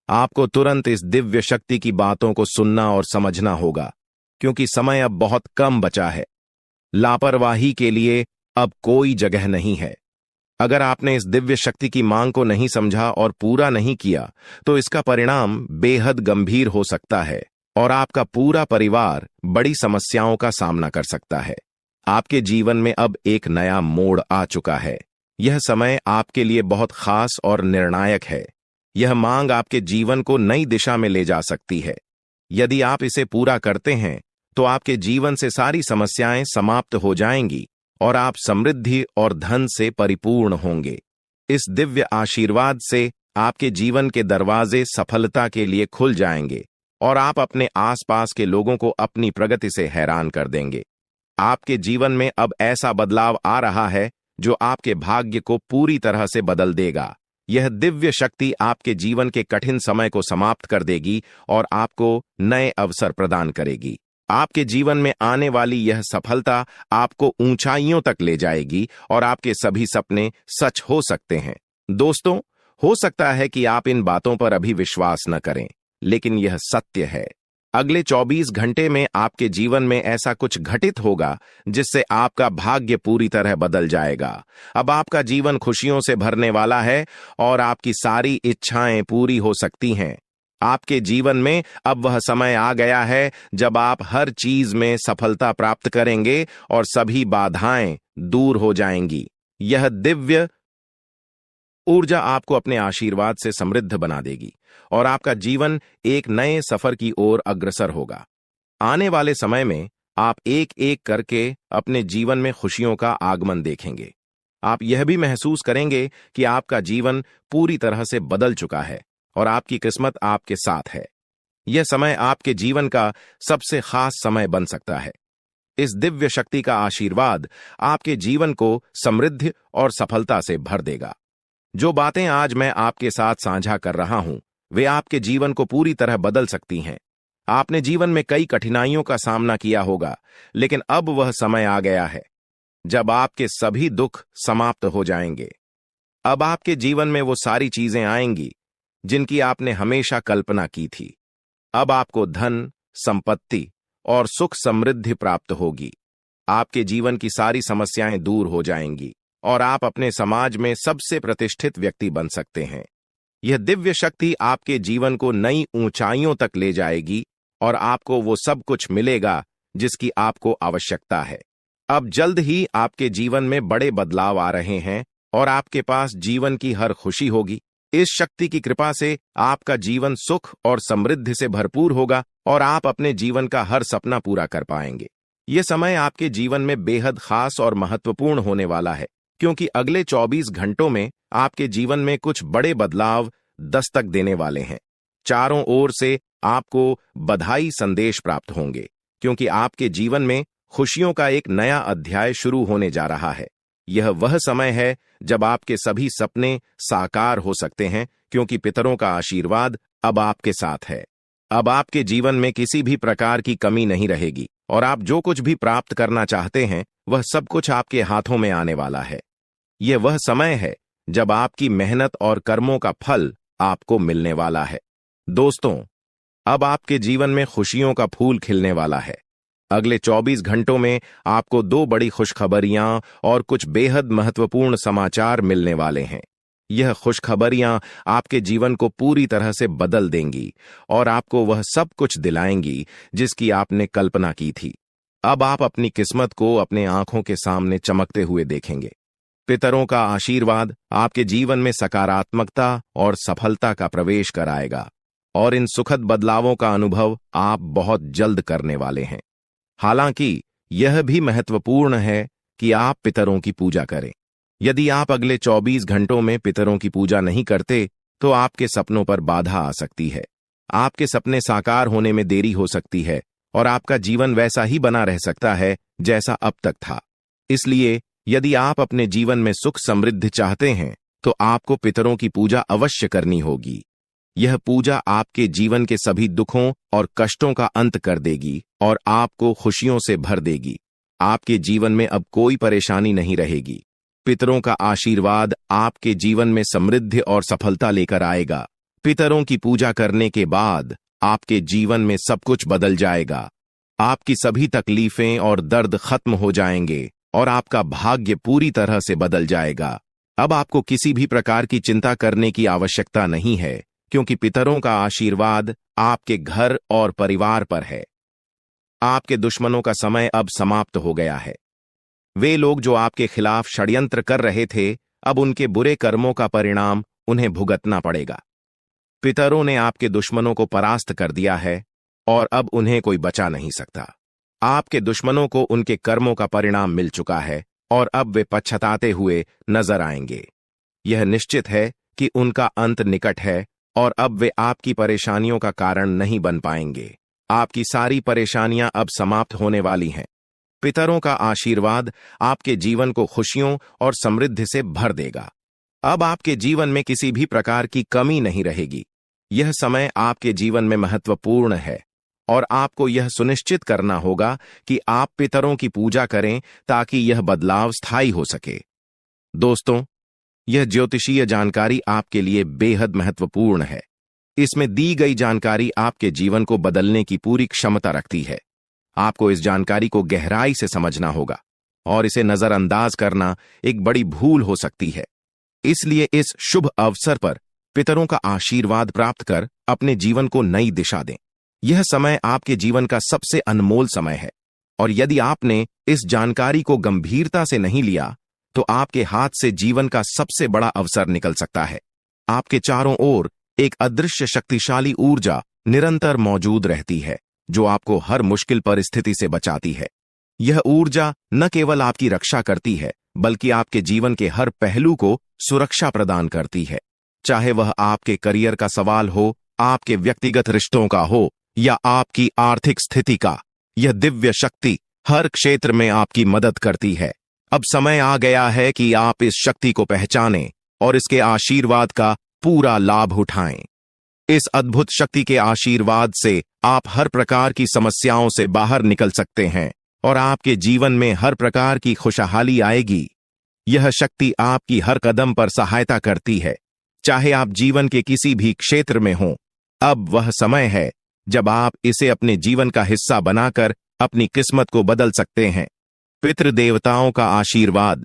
Speaker 1: आपको तुरंत इस दिव्य शक्ति की बातों को सुनना और समझना होगा, क्योंकि समय अब बहुत कम बचा है। लापरवाही के लिए अब कोई जगह नहीं है। अगर आपने इस दिव्य शक्ति की मांग को नहीं समझा और पूरा नहीं किया तो इसका परिणाम बेहद गंभीर हो सकता है और आपका पूरा परिवार बड़ी समस्याओं का सामना कर सकता है। आपके जीवन में अब एक नया मोड़ आ चुका है। यह समय आपके लिए बहुत खास और निर्णायक है। यह मांग आपके जीवन को नई दिशा में ले जा सकती है। यदि आप इसे पूरा करते हैं तो आपके जीवन से सारी समस्याएं समाप्त हो जाएंगी और आप समृद्धि और धन से परिपूर्ण होंगे। इस दिव्य आशीर्वाद से आपके जीवन के दरवाजे सफलता के लिए खुल जाएंगे और आप अपने आसपास के लोगों को अपनी प्रगति से हैरान कर देंगे। आपके जीवन में अब ऐसा बदलाव आ रहा है जो आपके भाग्य को पूरी तरह से बदल देगा। यह दिव्य शक्ति आपके जीवन के कठिन समय को समाप्त कर देगी और आपको नए अवसर प्रदान करेगी। आपके जीवन में आने वाली यह सफलता आपको ऊंचाइयों तक ले जाएगी और आपके सभी सपने सच हो सकते हैं। दोस्तों, हो सकता है कि आप इन बातों पर अभी विश्वास न करें, लेकिन यह सत्य है। अगले 24 घंटे में आपके जीवन में ऐसा कुछ घटित होगा जिससे आपका भाग्य पूरी तरह बदल जाएगा। अब आपका जीवन खुशियों से भरने वाला है और आपकी सारी इच्छाएं पूरी हो सकती हैं। आपके जीवन में अब वह समय आ गया है जब आप हर चीज में सफलता प्राप्त करेंगे और सभी बाधाएं दूर हो जाएंगी। यह दिव्य ऊर्जा आपको अपने आशीर्वाद से समृद्ध बना देगी और आपका जीवन एक नए सफर की ओर अग्रसर होगा। आने वाले समय में आप एक एक करके अपने जीवन में खुशियों का आगमन देखेंगे। आप यह भी महसूस करेंगे कि आपका जीवन पूरी तरह से बदल चुका है और आपकी किस्मत आपके साथ है। यह समय आपके जीवन का सबसे खास समय बन सकता है। इस दिव्य शक्ति का आशीर्वाद आपके जीवन को समृद्धि और सफलता से भर देगा। जो बातें आज मैं आपके साथ साझा कर रहा हूं वे आपके जीवन को पूरी तरह बदल सकती हैं। आपने जीवन में कई कठिनाइयों का सामना किया होगा, लेकिन अब वह समय आ गया है जब आपके सभी दुख समाप्त हो जाएंगे। अब आपके जीवन में वो सारी चीजें आएंगी जिनकी आपने हमेशा कल्पना की थी। अब आपको धन, संपत्ति और सुख समृद्धि प्राप्त होगी। आपके जीवन की सारी समस्याएं दूर हो जाएंगी और आप अपने समाज में सबसे प्रतिष्ठित व्यक्ति बन सकते हैं। यह दिव्य शक्ति आपके जीवन को नई ऊंचाइयों तक ले जाएगी और आपको वो सब कुछ मिलेगा जिसकी आपको आवश्यकता है। अब जल्द ही आपके जीवन में बड़े बदलाव आ रहे हैं और आपके पास जीवन की हर खुशी होगी। इस शक्ति की कृपा से आपका जीवन सुख और समृद्धि से भरपूर होगा और आप अपने जीवन का हर सपना पूरा कर पाएंगे। यह समय आपके जीवन में बेहद खास और महत्वपूर्ण होने वाला है, क्योंकि अगले 24 घंटों में आपके जीवन में कुछ बड़े बदलाव दस्तक देने वाले हैं। चारों ओर से आपको बधाई संदेश प्राप्त होंगे, क्योंकि आपके जीवन में खुशियों का एक नया अध्याय शुरू होने जा रहा है। यह वह समय है जब आपके सभी सपने साकार हो सकते हैं, क्योंकि पितरों का आशीर्वाद अब आपके साथ है। अब आपके जीवन में किसी भी प्रकार की कमी नहीं रहेगी और आप जो कुछ भी प्राप्त करना चाहते हैं वह सब कुछ आपके हाथों में आने वाला है। यह वह समय है जब आपकी मेहनत और कर्मों का फल आपको मिलने वाला है। दोस्तों, अब आपके जीवन में खुशियों का फूल खिलने वाला है। अगले 24 घंटों में आपको 2 बड़ी खुशखबरियां और कुछ बेहद महत्वपूर्ण समाचार मिलने वाले हैं। यह खुशखबरियां आपके जीवन को पूरी तरह से बदल देंगी और आपको वह सब कुछ दिलाएंगी जिसकी आपने कल्पना की थी। अब आप अपनी किस्मत को अपने आंखों के सामने चमकते हुए देखेंगे। पितरों का आशीर्वाद आपके जीवन में सकारात्मकता और सफलता का प्रवेश कराएगा और इन सुखद बदलावों का अनुभव आप बहुत जल्द करने वाले हैं। हालांकि यह भी महत्वपूर्ण है कि आप पितरों की पूजा करें। यदि आप अगले 24 घंटों में पितरों की पूजा नहीं करते तो आपके सपनों पर बाधा आ सकती है। आपके सपने साकार होने में देरी हो सकती है और आपका जीवन वैसा ही बना रह सकता है जैसा अब तक था। इसलिए यदि आप अपने जीवन में सुख समृद्धि चाहते हैं तो आपको पितरों की पूजा अवश्य करनी होगी। यह पूजा आपके जीवन के सभी दुखों और कष्टों का अंत कर देगी और आपको खुशियों से भर देगी। आपके जीवन में अब कोई परेशानी नहीं रहेगी। पितरों का आशीर्वाद आपके जीवन में समृद्धि और सफलता लेकर आएगा। पितरों की पूजा करने के बाद आपके जीवन में सब कुछ बदल जाएगा। आपकी सभी तकलीफें और दर्द खत्म हो जाएंगे और आपका भाग्य पूरी तरह से बदल जाएगा। अब आपको किसी भी प्रकार की चिंता करने की आवश्यकता नहीं है, क्योंकि पितरों का आशीर्वाद आपके घर और परिवार पर है। आपके दुश्मनों का समय अब समाप्त हो गया है। वे लोग जो आपके खिलाफ षड्यंत्र कर रहे थे, अब उनके बुरे कर्मों का परिणाम उन्हें भुगतना पड़ेगा। पितरों ने आपके दुश्मनों को परास्त कर दिया है और अब उन्हें कोई बचा नहीं सकता। आपके दुश्मनों को उनके कर्मों का परिणाम मिल चुका है और अब वे पछताते हुए नजर आएंगे। यह निश्चित है कि उनका अंत निकट है और अब वे आपकी परेशानियों का कारण नहीं बन पाएंगे। आपकी सारी परेशानियां अब समाप्त होने वाली हैं। पितरों का आशीर्वाद आपके जीवन को खुशियों और समृद्धि से भर देगा। अब आपके जीवन में किसी भी प्रकार की कमी नहीं रहेगी। यह समय आपके जीवन में महत्वपूर्ण है और आपको यह सुनिश्चित करना होगा कि आप पितरों की पूजा करें ताकि यह बदलाव स्थायी हो सके। दोस्तों, यह ज्योतिषीय जानकारी आपके लिए बेहद महत्वपूर्ण है। इसमें दी गई जानकारी आपके जीवन को बदलने की पूरी क्षमता रखती है। आपको इस जानकारी को गहराई से समझना होगा और इसे नजरअंदाज करना एक बड़ी भूल हो सकती है। इसलिए इस शुभ अवसर पर पितरों का आशीर्वाद प्राप्त कर अपने जीवन को नई दिशा दें। यह समय आपके जीवन का सबसे अनमोल समय है और यदि आपने इस जानकारी को गंभीरता से नहीं लिया तो आपके हाथ से जीवन का सबसे बड़ा अवसर निकल सकता है। आपके चारों ओर एक अदृश्य शक्तिशाली ऊर्जा निरंतर मौजूद रहती है जो आपको हर मुश्किल परिस्थिति से बचाती है। यह ऊर्जा न केवल आपकी रक्षा करती है बल्कि आपके जीवन के हर पहलू को सुरक्षा प्रदान करती है। चाहे वह आपके करियर का सवाल हो, आपके व्यक्तिगत रिश्तों का हो या आपकी आर्थिक स्थिति का, यह दिव्य शक्ति हर क्षेत्र में आपकी मदद करती है। अब समय आ गया है कि आप इस शक्ति को पहचानें और इसके आशीर्वाद का पूरा लाभ उठाएं। इस अद्भुत शक्ति के आशीर्वाद से आप हर प्रकार की समस्याओं से बाहर निकल सकते हैं और आपके जीवन में हर प्रकार की खुशहाली आएगी। यह शक्ति आपकी हर कदम पर सहायता करती है, चाहे आप जीवन के किसी भी क्षेत्र में हों। अब वह समय है जब आप इसे अपने जीवन का हिस्सा बनाकर अपनी किस्मत को बदल सकते हैं। पितृदेवताओं का आशीर्वाद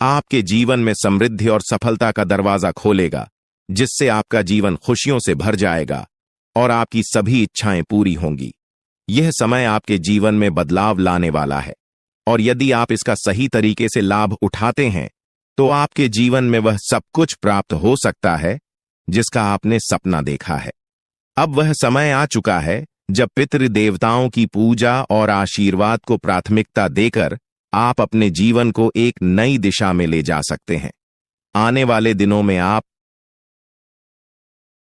Speaker 1: आपके जीवन में समृद्धि और सफलता का दरवाजा खोलेगा, जिससे आपका जीवन खुशियों से भर जाएगा और आपकी सभी इच्छाएं पूरी होंगी। यह समय आपके जीवन में बदलाव लाने वाला है और यदि आप इसका सही तरीके से लाभ उठाते हैं तो आपके जीवन में वह सब कुछ प्राप्त हो सकता है जिसका आपने सपना देखा है। अब वह समय आ चुका है जब पितृदेवताओं की पूजा और आशीर्वाद को प्राथमिकता देकर आप अपने जीवन को एक नई दिशा में ले जा सकते हैं। आने वाले दिनों में आप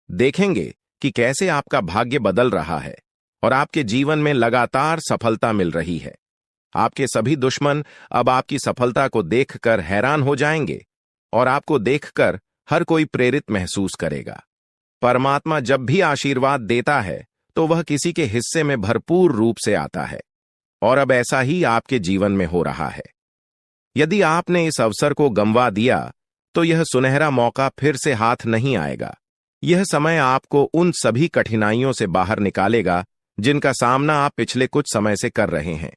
Speaker 1: देखेंगे कि कैसे आपका भाग्य बदल रहा है और आपके जीवन में लगातार सफलता मिल रही है। आपके सभी दुश्मन अब आपकी सफलता को देखकर हैरान हो जाएंगे और आपको देखकर हर कोई प्रेरित महसूस करेगा। परमात्मा जब भी आशीर्वाद देता है तो वह किसी के हिस्से में भरपूर रूप से आता है और अब ऐसा ही आपके जीवन में हो रहा है। यदि आपने इस अवसर को गंवा दिया तो यह सुनहरा मौका फिर से हाथ नहीं आएगा। यह समय आपको उन सभी कठिनाइयों से बाहर निकालेगा जिनका सामना आप पिछले कुछ समय से कर रहे हैं।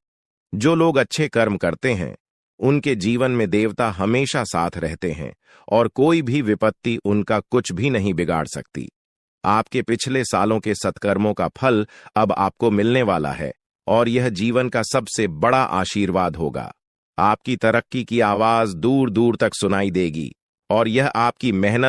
Speaker 1: जो लोग अच्छे कर्म करते हैं उनके जीवन में देवता हमेशा साथ रहते हैं और कोई भी विपत्ति उनका कुछ भी नहीं बिगाड़ सकती। आपके पिछले सालों के सत्कर्मों का फल अब आपको मिलने वाला है और यह जीवन का सबसे बड़ा आशीर्वाद होगा। आपकी तरक्की की आवाज दूर दूर तक सुनाई देगी और यह आपकी मेहनत